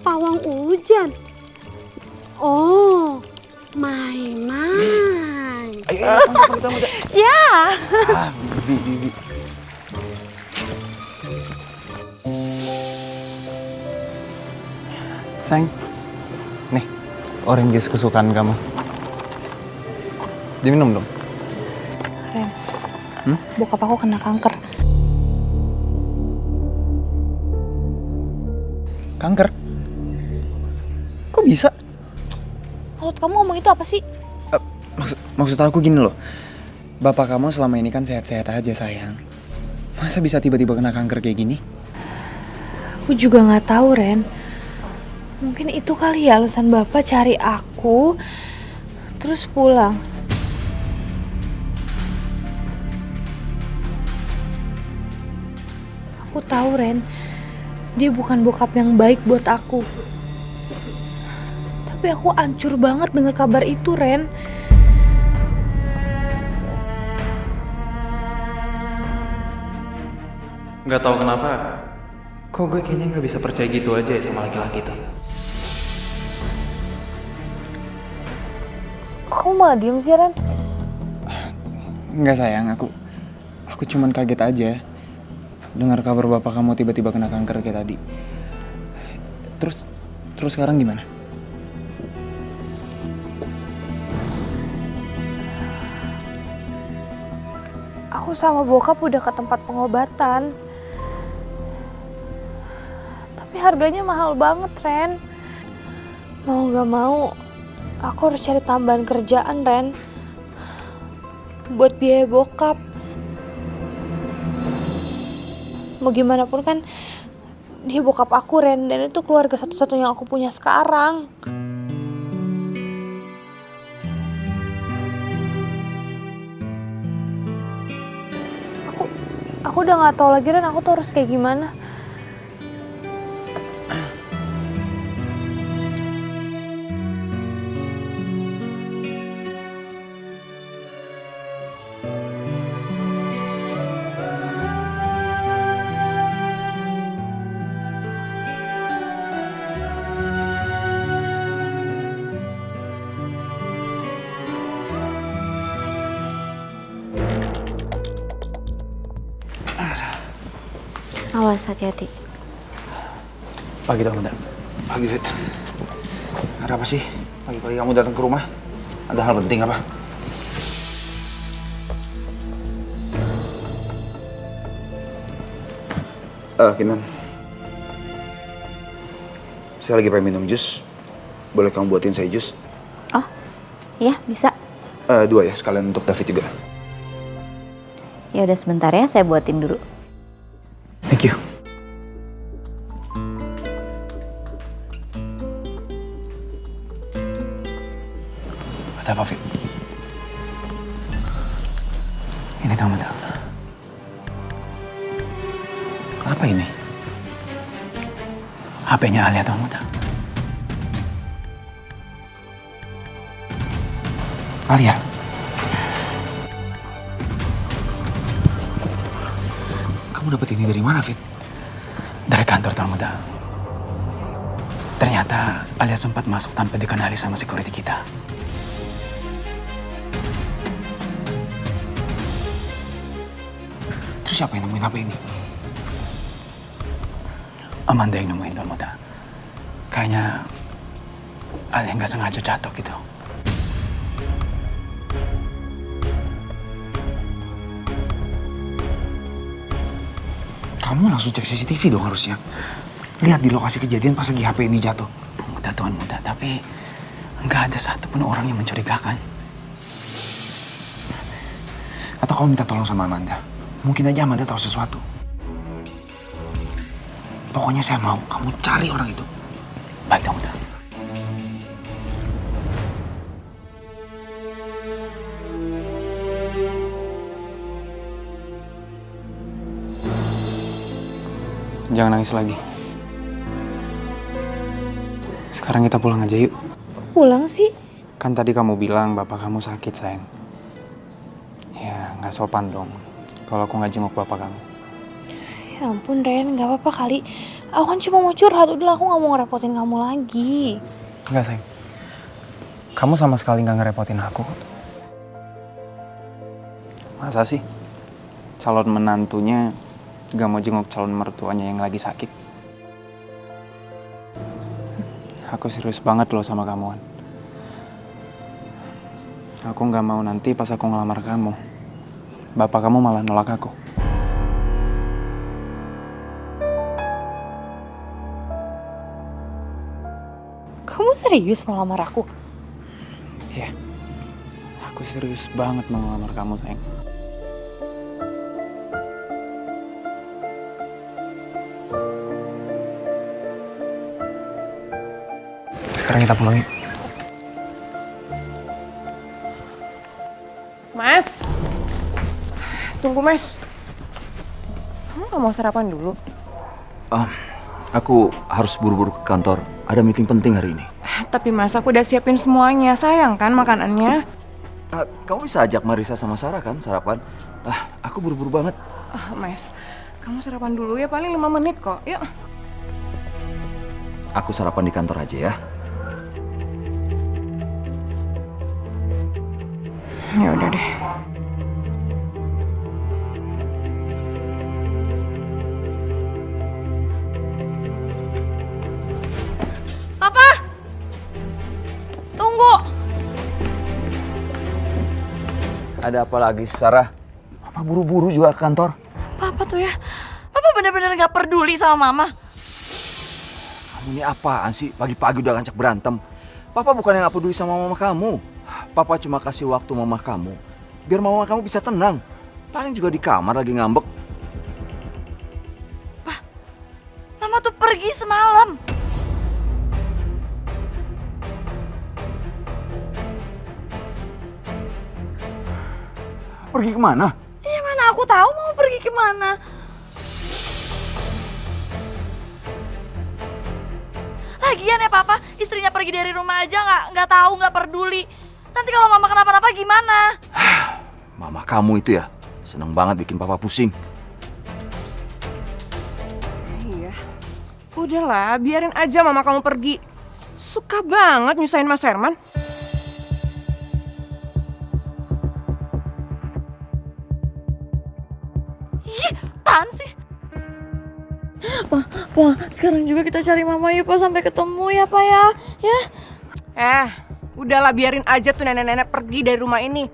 Pawang hujan. Oh, Maiman. Ayo, muda. Ya. Bibi. Sayang, nih, orange juice kesukaan kamu. Diminum dong. Ren, bokap aku kena kanker. Kanker? Kok bisa? Maksud kamu ngomong itu apa sih? Maksud aku gini loh. Bapak kamu selama ini kan sehat-sehat aja sayang. Masa bisa tiba-tiba kena kanker kayak gini? Aku juga nggak tahu, Ren. Mungkin itu kali ya alasan Bapak cari aku, terus pulang. Aku tahu, Ren. Dia bukan bokap yang baik buat aku. Tapi aku hancur banget dengar kabar itu, Ren. Gak tahu kenapa. Kok gue kayaknya gak bisa percaya gitu aja ya sama laki-laki tuh. Kamu malah diem sih, Ren? Enggak sayang, aku cuman kaget aja dengar kabar bapak kamu tiba-tiba kena kanker kayak tadi. Terus sekarang gimana? Aku sama bokap udah ke tempat pengobatan. Tapi harganya mahal banget, Ren. Mau gak mau, aku harus cari tambahan kerjaan, Ren. Buat biaya bokap. Mau gimana pun kan, dia bokap aku, Ren. Dan itu keluarga satu-satunya yang aku punya sekarang. Aku udah gak tahu lagi, Ren, aku tuh harus kayak gimana. Awas, hati-hati. Pagi dong, bentar. Pagi, Fit. Ada apa sih? Pagi-pagi kamu datang ke rumah? Ada hal penting apa? Kinan. Saya lagi pengen minum jus. Boleh kamu buatin saya jus? Oh, iya bisa. 2 ya, sekalian untuk David juga. Ya udah sebentar ya, saya buatin dulu. Thank you. Ada apa, Fit? Ini tahu tak? Apa ini? HP-nya Alia tahu tak? Alia? Kamu dapat ini dari mana, Fit? Dari kantor tamu tak? Ternyata Alia sempat masuk tanpa dikenali sama security kita. Terus siapa yang nemuin HP ini? Amanda yang nemuin tamu tak? Kayaknya Alia nggak sengaja jatuh gitu. Kamu langsung cek CCTV dong harusnya. Lihat di lokasi kejadian pas lagi HP ini jatuh. Muda Tuhan muda, tapi nggak ada satupun orang yang mencurigakan. Atau kamu minta tolong sama Amanda. Mungkin aja Amanda tahu sesuatu. Pokoknya saya mau kamu cari orang itu. Baik, Tamu muda. Jangan nangis lagi. Sekarang kita pulang aja yuk. Pulang sih? Kan tadi kamu bilang bapak kamu sakit, sayang. Ya, nggak sopan dong kalau aku nggak jenguk bapak kamu. Ya ampun, Ren, nggak apa-apa kali. Aku kan cuma mau curhat, udah aku nggak mau ngerepotin kamu lagi. Enggak, sayang. Kamu sama sekali nggak ngerepotin aku. Masa sih? Calon menantunya gak mau jenguk calon mertuanya yang lagi sakit. aku serius banget loh sama kamu, Wan. Aku nggak mau nanti pas aku ngelamar kamu, bapak kamu malah nolak aku. Kamu serius mau lamar aku? Iya, aku serius banget mau ngelamar kamu, sayang. Sekarang kita pulang yuk. Mas, tunggu Mas. Kamu gak mau sarapan dulu? Aku harus buru-buru ke kantor. Ada meeting penting hari ini. Tapi Mas, aku udah siapin semuanya. Sayang kan makanannya? Kamu bisa ajak Marisa sama Sarah kan sarapan? Aku buru-buru banget. Mas, kamu sarapan dulu ya, paling 5 menit kok. Yuk. Aku sarapan di kantor aja ya. Ya udah deh. Papa! Tunggu! Ada apa lagi, Sarah? Papa buru-buru juga ke kantor. Papa tuh ya, Papa bener-bener gak peduli sama Mama. Kamu ini apaan sih? Pagi-pagi udah ngajak berantem. Papa bukan yang gak peduli sama mama kamu. Papa cuma kasih waktu mama kamu, biar mama kamu bisa tenang. Paling juga di kamar lagi ngambek. Mama tuh pergi semalam. Pergi kemana? Ya mana aku tahu mau pergi kemana. Lagian ya Papa, istrinya pergi dari rumah aja nggak tahu, nggak peduli. Nanti kalau Mama kenapa-napa gimana? Mama kamu itu ya, seneng banget bikin papa pusing. Iya. Udahlah, biarin aja mama kamu pergi. Suka banget nyusahin Mas Herman. Ih, apaan sih? Pa, sekarang juga kita cari Mama yuk, Pa, sampai ketemu ya, Pa ya. Ya. Udahlah biarin aja tuh nenek-nenek pergi dari rumah ini.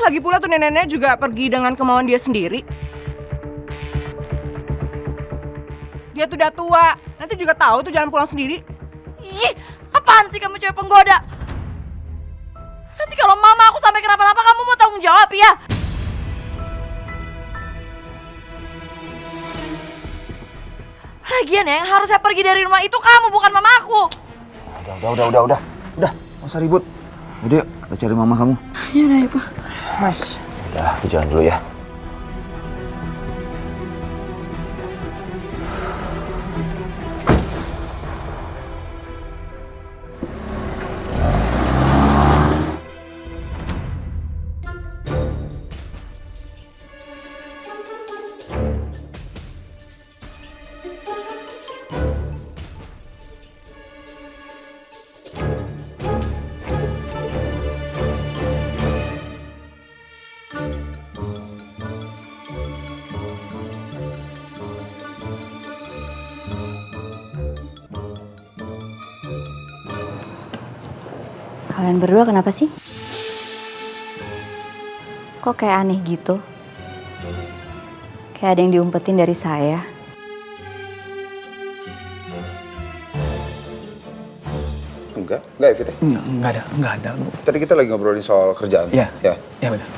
Lagi pula tuh nenek-nenek juga pergi dengan kemauan dia sendiri. Dia tuh udah tua, nanti juga tahu tuh jalan pulang sendiri. Ih, apaan sih kamu cewek penggoda? Nanti kalau Mama aku sampai kenapa-napa kamu mau tanggung jawab ya? Lagian ya, yang harusnya pergi dari rumah itu kamu, bukan Mama aku. Udah. Nggak usah ribut. Udah, kita cari mama kamu. Ya udah ya, Pak. Mas. Udah, aku jalan dulu ya. Kalian berdua kenapa sih? Kok kayak aneh gitu? Kayak ada yang diumpetin dari saya. Enggak Evit ya? Enggak ada. Tadi kita lagi ngobrolin soal kerjaan. Iya. Ya benar.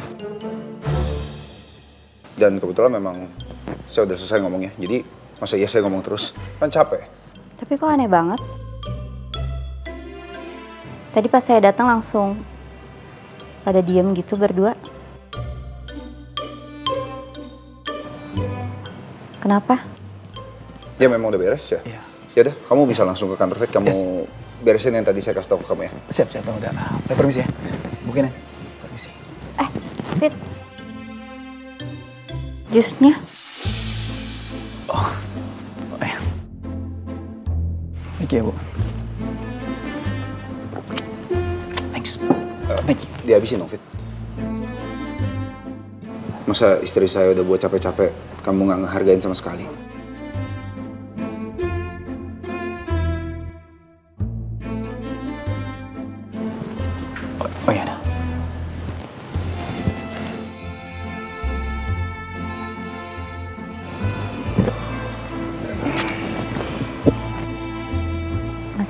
Dan kebetulan memang saya udah selesai ngomongnya. Jadi masa iya saya ngomong terus? Kan capek. Tapi kok aneh banget? Tadi pas saya datang langsung pada diem gitu berdua. Kenapa? Ya memang udah beres ya? Iya. Ya udah, kamu bisa langsung ke kantor Fit. Kamu beresin yang tadi saya kasih tahu ke kamu ya. Siap, udah. Saya permisi ya. Mungkin ya. Permisi. Fit. Jusnya. Oh ya. Thank you ya, Bu. Thanks. Thank you. Dihabisin dong, Fit. Masa istri saya udah buat capek-capek, kamu nggak ngehargain sama sekali?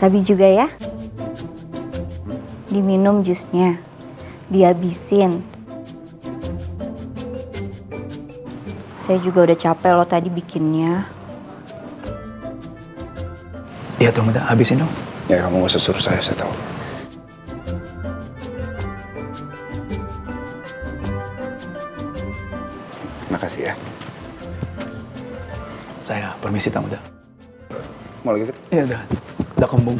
Wasabi juga ya. Diminum jusnya, dihabisin. Saya juga udah capek loh tadi bikinnya. Iya tuh, udah habisin dong. Ya kamu gak usah suruh saya tahu. Makasih ya. Saya permisi Tamuda. Mau lagi Fit? Iya udah kembung.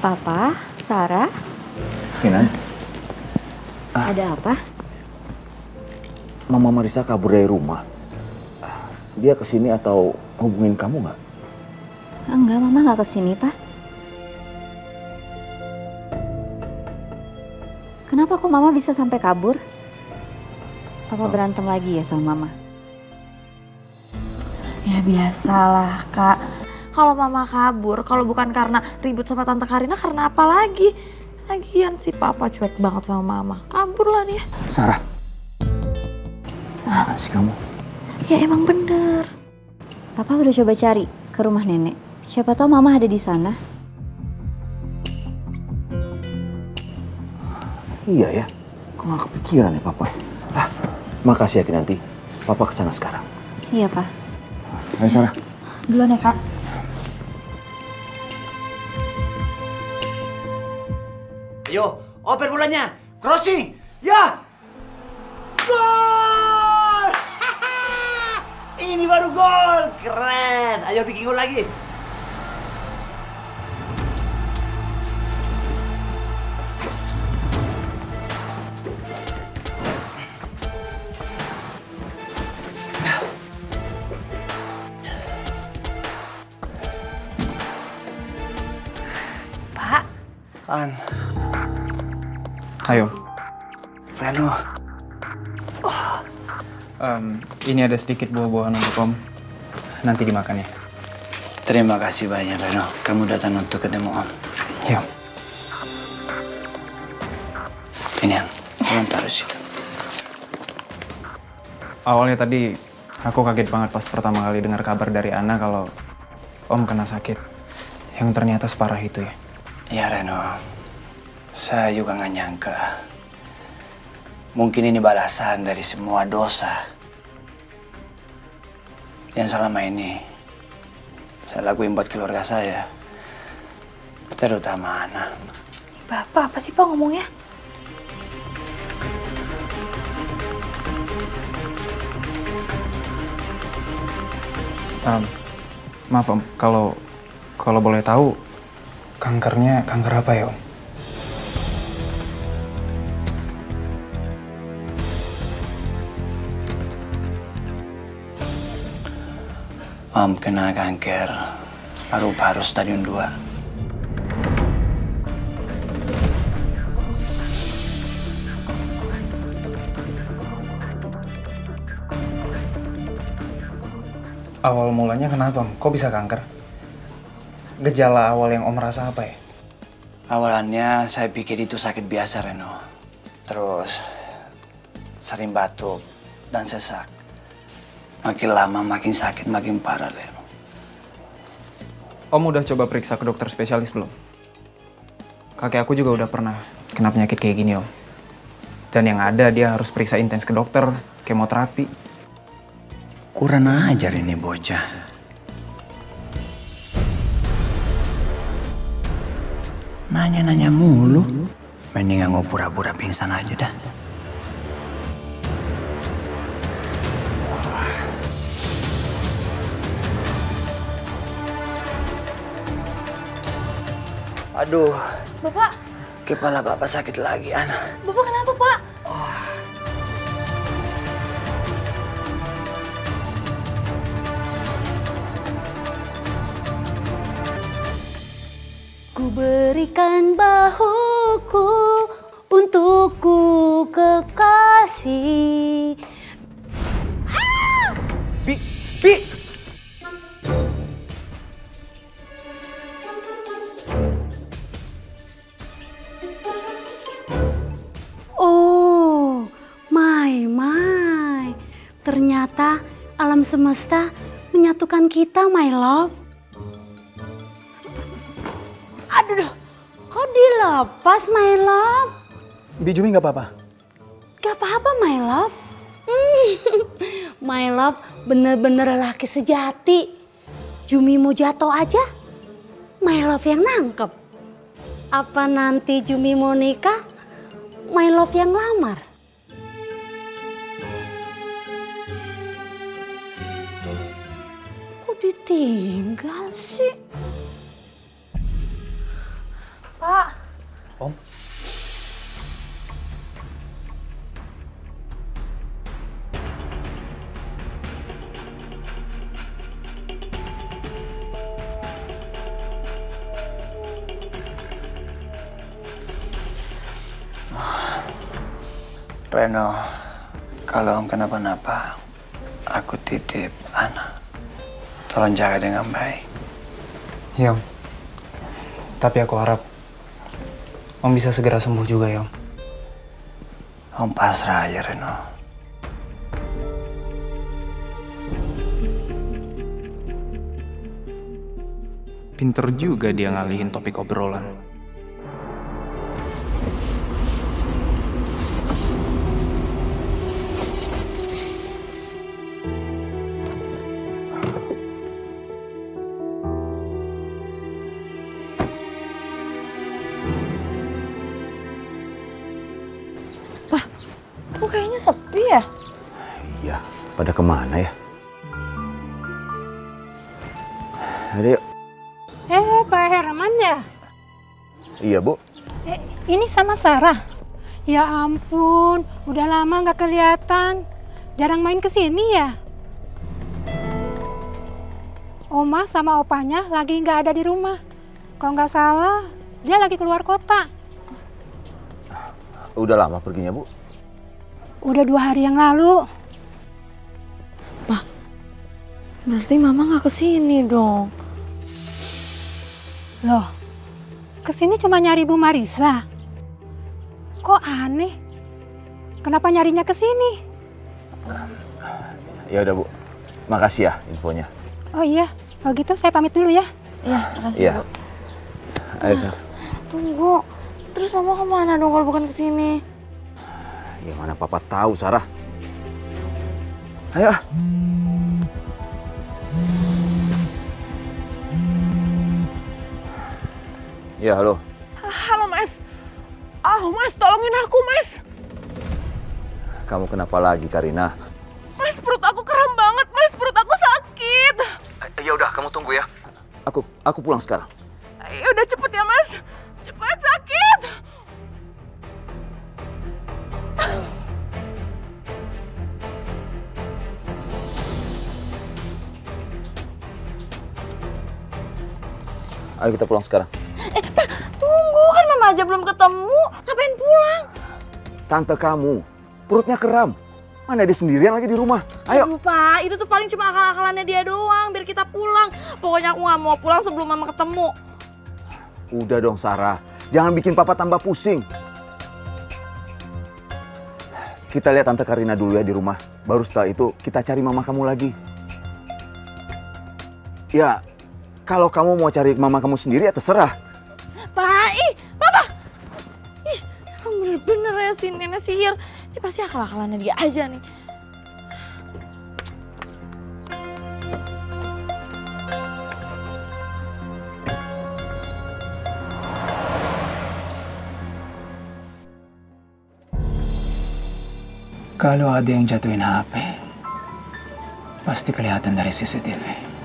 Papa, Sarah, Vina, ada apa? Mama Marisa kabur dari rumah. Dia kesini atau hubungin kamu nggak? Enggak, Mama nggak kesini, Pak. Kenapa kok Mama bisa sampai kabur? Papa berantem lagi ya sama Mama? Ya biasalah kak. Kalau mama kabur, kalau bukan karena ribut sama tante Karina, karena apa lagi? Lagian si papa cuek banget sama mama. Kabur lah dia. Sarah. Sih kamu. Ya emang bener. Papa udah coba cari ke rumah nenek. Siapa tahu Mama ada di sana. Iya ya. Kok nggak kepikiran ya Papa? Makasih ya Kinanti. Papa kesana sekarang. Iya, Pak. Ayo Sarah. Duluan ya, Kak. Ayo, oper bolanya. Crossing. Ya. Gol! Ini baru gol. Keren. Ayo bikin gol lagi. Pak. An. Ayo. Reno. Ini ada sedikit buah-buahan untuk Om. Nanti dimakan ya. Terima kasih banyak Reno. Kamu datang untuk ketemu Om. Yuk. Ini yang tolong taruh situ. Awalnya tadi aku kaget banget pas pertama kali dengar kabar dari Ana kalau Om kena sakit. Yang ternyata separah itu ya. Ya Reno. Saya juga nggak nyangka. Mungkin ini balasan dari semua dosa yang selama ini saya lakuin buat keluarga saya, terutama Ana. Bapak, apa sih Pak ngomongnya? Maaf Om, kalau boleh tahu kanker apa ya Om? Om kena kanker paru-paru stadium 2. Awal mulanya kenapa Om? Kok bisa kanker? Gejala awal yang Om rasa apa ya? Awalannya saya pikir itu sakit biasa Reno. Terus sering batuk dan sesak. Makin lama makin sakit, makin parah, Reno. Om udah coba periksa ke dokter spesialis belum? Kakek aku juga udah pernah kena penyakit kayak gini, Om. Dan yang ada dia harus periksa intens ke dokter, kemoterapi. Kurang ajar ini bocah. Nanya-nanya mulu. Mendingan gue pura-pura pingsan aja dah. Aduh, Bapak, kepala bapak sakit lagi, Ana. Bapak kenapa Pak? Ku berikan bahuku untukku kekasih. Bi! Oh, Ternyata alam semesta menyatukan kita, my love. Aduh, kok dilepas, my love? Bi Jumi nggak apa-apa? Gak apa-apa, my love. My love bener-bener lelaki sejati. Jumi mau jatuh aja, my love yang nangkep. Apa nanti Jumi mau nikah, my love yang lamar? Kok ditinggal sih? Pak. Om. Reno, kalau Om kenapa-napa, aku titip Ana. Tolong jaga dengan baik. Ya, Om. Tapi aku harap Om bisa segera sembuh juga ya, Om. Om pasrah aja, Reno. Pinter juga dia ngalihin topik obrolan. Kok kayaknya sepi ya? Iya, pada kemana ya? Ayo, yuk. Pak Herman ya? Iya, Bu. Ini sama Sarah. Ya ampun, udah lama nggak kelihatan. Jarang main ke sini ya? Oma sama opanya lagi nggak ada di rumah. Kalau nggak salah, dia lagi keluar kota. Udah lama perginya, Bu? Udah 2 hari yang lalu. Berarti mama nggak kesini dong. Loh, kesini cuma nyari Bu Marisa. Kok aneh? Kenapa nyarinya kesini? Ya udah, Bu. Makasih ya infonya. Oh iya, kalau gitu saya pamit dulu ya. Iya, makasih Iya. Bu. Ayo, Sar. Tunggu, terus mama kemana dong kalau bukan kesini? Ya mana papa tahu, Sarah. Ayo. Ya, halo. Halo Mas. Mas tolongin aku Mas. Kamu kenapa lagi, Karina? Mas perut aku kram banget Mas, perut aku sakit. Ya udah, kamu tunggu ya. Aku pulang sekarang. Ya udah cepet ya Mas. Cepet, sakit. Ayo kita pulang sekarang. Pak, tunggu, kan mama aja belum ketemu. Ngapain pulang? Tante kamu, perutnya kram. Mana dia sendirian lagi di rumah. Ayo. Aduh Pak, itu tuh paling cuma akal-akalannya dia doang, biar kita pulang. Pokoknya aku nggak mau pulang sebelum mama ketemu. Udah dong, Sarah. Jangan bikin papa tambah pusing. Kita lihat Tante Karina dulu ya di rumah. Baru setelah itu kita cari mama kamu lagi. Ya, kalau kamu mau cari mama kamu sendiri ya terserah. Pak, Papa! Ih, emang bener-bener ya si nenek sihir. Ini pasti akal-akalannya dia aja nih. Kalau ada yang jatuhin HP, pasti kelihatan dari CCTV.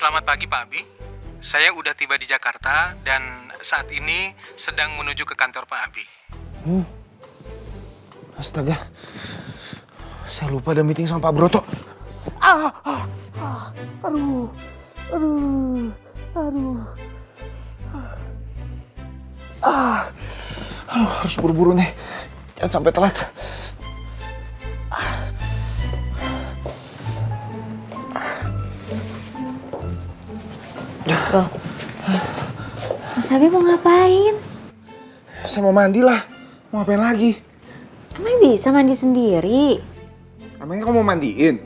Selamat pagi, Pak Abi. Saya udah tiba di Jakarta dan saat ini sedang menuju ke kantor Pak Abi. Astaga. Saya lupa ada meeting sama Pak Broto. Harus buru-buru nih. Jangan sampai telat. Loh, Mas Abi mau ngapain? Saya mau mandi lah. Mau ngapain lagi? Emang bisa mandi sendiri? Emangnya kamu mau mandiin?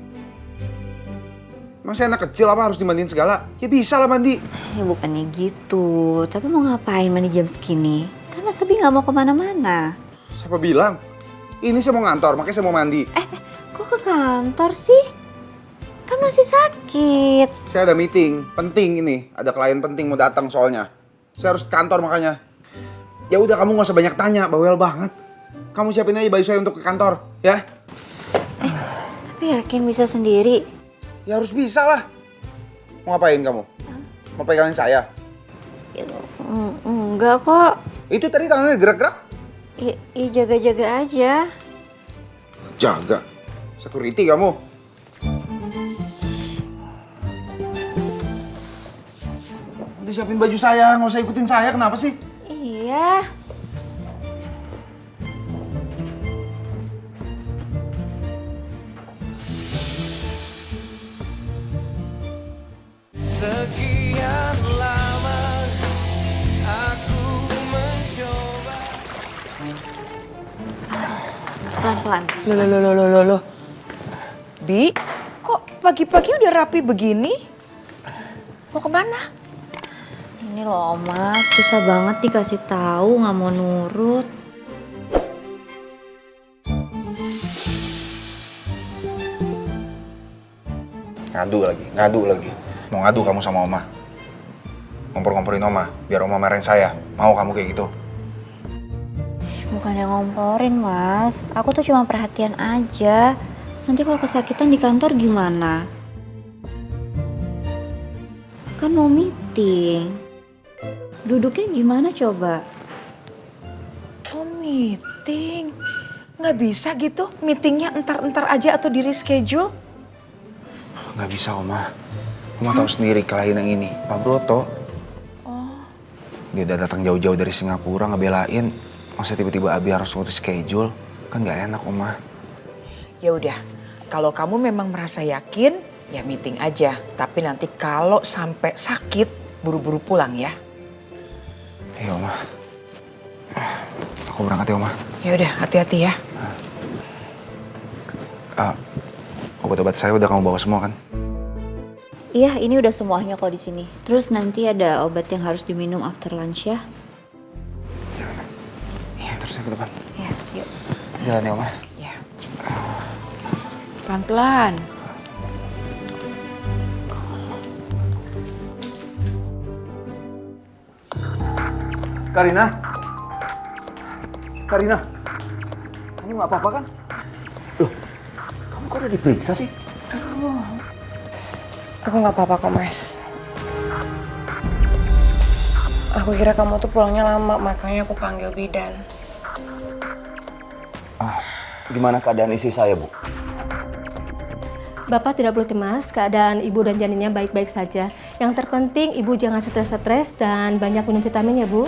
Emang saya anak kecil apa harus dimandiin segala? Ya bisa lah mandi. Ya bukannya gitu, tapi mau ngapain mandi jam segini? Kan Mas Abi nggak mau kemana-mana. Siapa bilang? Ini saya mau ngantor, makanya saya mau mandi. Kok ke kantor sih? Kan masih sakit. Saya ada meeting, penting ini. Ada klien penting mau datang soalnya. Saya harus ke kantor makanya. Ya udah kamu nggak usah banyak tanya, bawel banget. Kamu siapin aja baju saya untuk ke kantor, ya? Tapi yakin bisa sendiri? Ya harus bisa lah. Mau ngapain kamu? Mau pegangin saya? Enggak kok. Itu tadi tangannya gerak-gerak? Iya jaga-jaga aja. Jaga? Security kamu? Nanti siapin baju saya, nggak usah ikutin saya, kenapa sih? Iya. Sekian lama aku mencoba. Pelan-pelan. Loh. Bi, kok pagi-pagi udah rapi begini? Mau kemana? Ini loh Oma, susah banget dikasih tahu, nggak mau nurut. Ngadu lagi. Mau ngadu kamu sama Oma. Ngompor-ngomporin Oma, biar Oma marahin saya. Mau kamu kayak gitu? Bukannya ngomporin Mas, aku tuh cuma perhatian aja. Nanti kalau kesakitan di kantor gimana? Kan mau meeting. Duduknya gimana coba? Oh meeting. Nggak bisa gitu meetingnya entar-entar aja atau di reschedule? Nggak bisa Oma. Oma tahu sendiri klien yang ini, Pak Broto. Dia udah datang jauh-jauh dari Singapura ngebelain. Masa tiba-tiba Abi harus reschedule? Kan nggak enak Oma. Ya udah, kalau kamu memang merasa yakin, ya meeting aja. Tapi nanti kalau sampai sakit, buru-buru pulang ya. Iya Oma. Aku berangkat ya Oma. Ya udah, hati-hati ya. Obat-obat saya udah kamu bawa semua kan? Iya, ini udah semuanya kok di sini. Terus nanti ada obat yang harus diminum after lunch ya. Iya, terus ke depan. Iya, yuk. Jalan ya Oma. Ya. Pelan-pelan. Karina, kamu nggak apa-apa kan? Loh, kamu kok udah diperiksa sih? Aku nggak apa-apa kok, Mas. Aku kira kamu tuh pulangnya lama, makanya aku panggil bidan. Gimana keadaan istri saya, Bu? Bapak tidak perlu cemas, keadaan ibu dan janinnya baik-baik saja. Yang terpenting ibu jangan stres-stres dan banyak minum vitamin ya, Bu.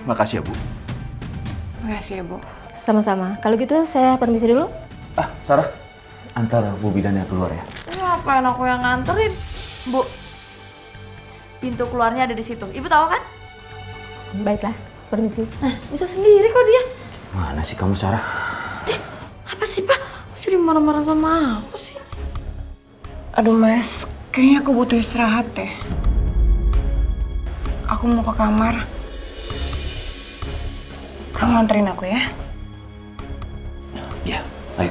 Makasih ya, Bu. Makasih ya, Bu. Sama-sama. Kalau gitu saya permisi dulu. Sarah, antar Bu bidannya keluar ya. Ngapain aku yang nganterin? Bu, pintu keluarnya ada di situ. Ibu tahu kan? Baiklah, permisi. Bisa sendiri kok dia. Mana sih kamu, Sarah? Apa sih, Pak? Kok jadi marah-marah sama aku sih? Aduh, Mas. Kayaknya aku butuh istirahat deh. Aku mau ke kamar. Kamu anterin aku ya? Ya, baik.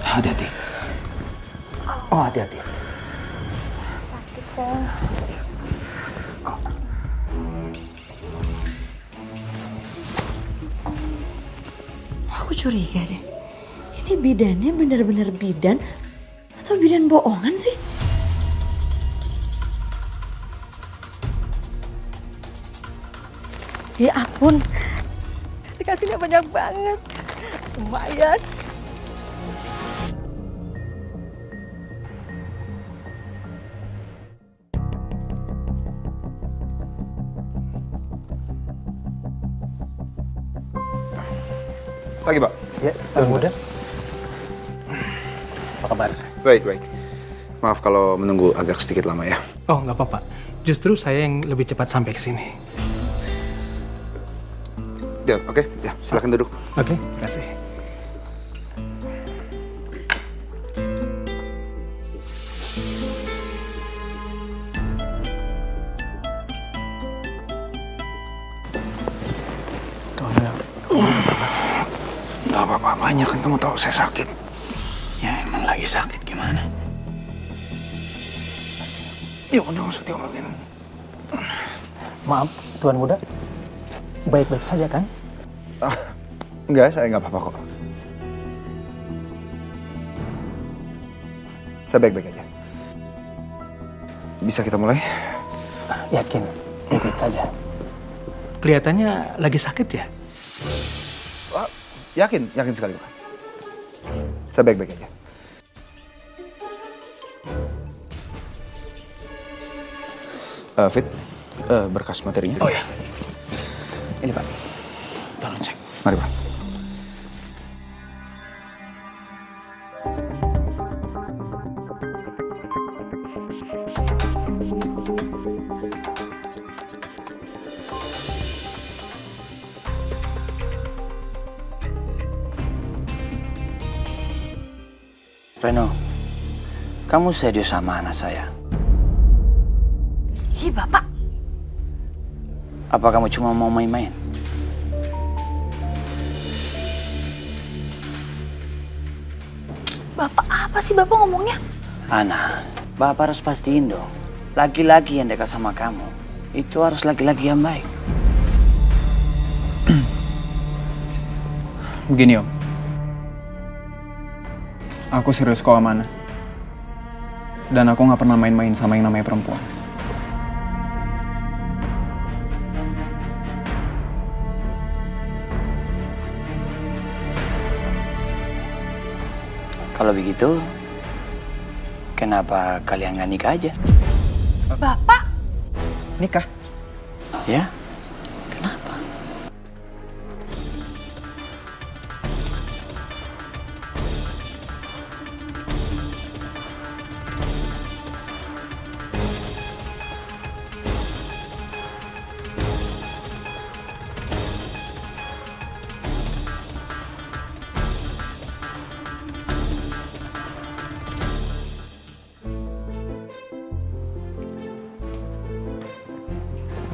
Hati-hati. Oh, hati-hati. Sakit, sayang. Aku curiga deh. Ini Ini bidannya bener-bener bidan atau bidan bohongan sih? Ya ampun, dikasihnya banyak banget. Lumayan. Pagi, Pak. Ya, Tuan Muda. Apa kabar? Baik, baik. Maaf kalau menunggu agak sedikit lama ya. Oh, nggak apa-apa. Justru saya yang lebih cepat sampai ke sini. Ya, oke. Ya, silakan duduk. Oke, terima kasih. Gak apa-apa, banyak kan kamu tahu saya sakit. Ya emang lagi sakit gimana? Ya udah usah diomongin. Maaf, Tuan Muda. Baik-baik saja kan? Enggak, saya nggak apa-apa kok. Saya baik-baik aja. Bisa kita mulai? Yakin, baik-baik saja. Kelihatannya lagi sakit ya? Yakin sekali Pak. Saya baik-baik aja. Fit, berkas materinya. Oh ya, ini Pak. Tolong cek. Mari Pak. Reno, kamu serius sama anak saya? Ih, Bapak. Apa kamu cuma mau main-main? Bapak apa sih Bapak ngomongnya? Ana, Bapak harus pastiin dong. Laki-laki yang dekat sama kamu, itu harus laki-laki yang baik. Begini Om. Aku serius kok Amana. Dan aku gak pernah main-main sama yang namanya perempuan. Kalau begitu, kenapa kalian gak nikah aja? Bapak? Nikah? Ya?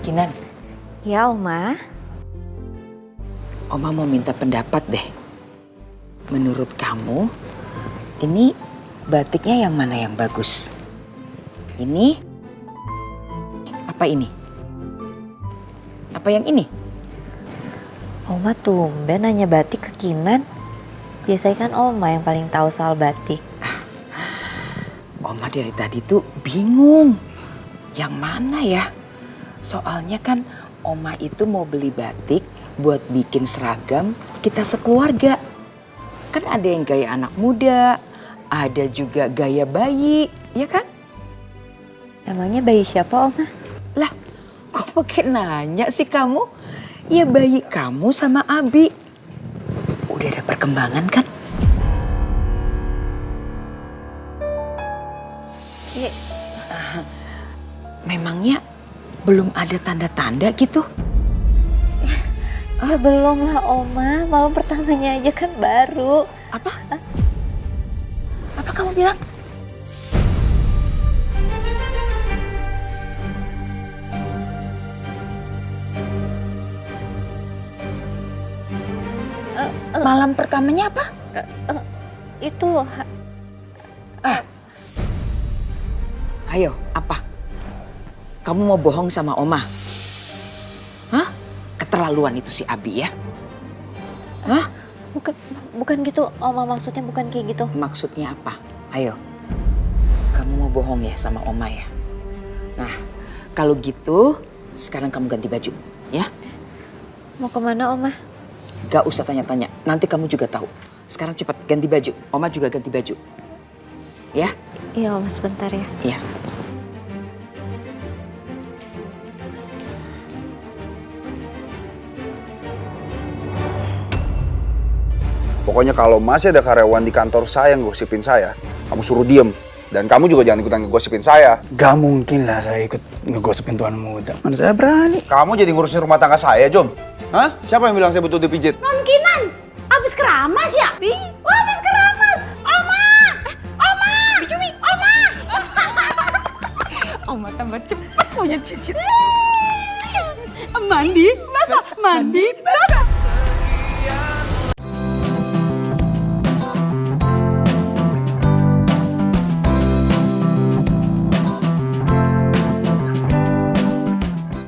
Kinan. Ya, Oma. Oma mau minta pendapat deh. Menurut kamu, ini batiknya yang mana yang bagus? Ini? Apa ini? Apa yang ini? Oma tumben nanya batik ke Kinan. Biasanya kan Oma yang paling tahu soal batik. Oma dari tadi tuh bingung. Yang mana ya? Soalnya kan Oma itu mau beli batik buat bikin seragam kita sekeluarga. Kan ada yang gaya anak muda, ada juga gaya bayi, ya kan? Emangnya bayi siapa, Oma? Lah, kok pakai nanya sih kamu? Ya bayi kamu sama Abi. Udah ada perkembangan kan? Iya. Memangnya belum ada tanda-tanda gitu? Ya belum lah Oma, malam pertamanya aja kan baru. Apa? Apa kamu bilang? Malam pertamanya apa? Itu. Ayo, apa? Kamu mau bohong sama Oma? Hah? Keterlaluan itu si Abi ya? Hah? bukan gitu, Oma, maksudnya bukan kayak gitu. Maksudnya apa? Ayo, kamu mau bohong ya sama Oma ya? Nah, kalau gitu sekarang kamu ganti baju, ya? Mau kemana, Oma? Gak usah tanya-tanya, nanti kamu juga tahu. Sekarang cepat ganti baju, Oma juga ganti baju. Ya? Iya, Oma, sebentar ya. Iya. Pokoknya kalau masih ada karyawan di kantor saya yang gosipin saya, kamu suruh diem. Dan kamu juga jangan ikutan ngegosipin saya. Gak mungkin lah saya ikut ngegosipin tuan muda. Mana saya berani. Kamu jadi ngurusin rumah tangga saya, Jom? Hah? Siapa yang bilang saya butuh dipijit? Non-Kinan, abis keramas ya? Wah, abis keramas. Oma! Oma! Bicumi, Oma! Oma tambah cepet punya cicit. Mandi, basah, mandi, basah.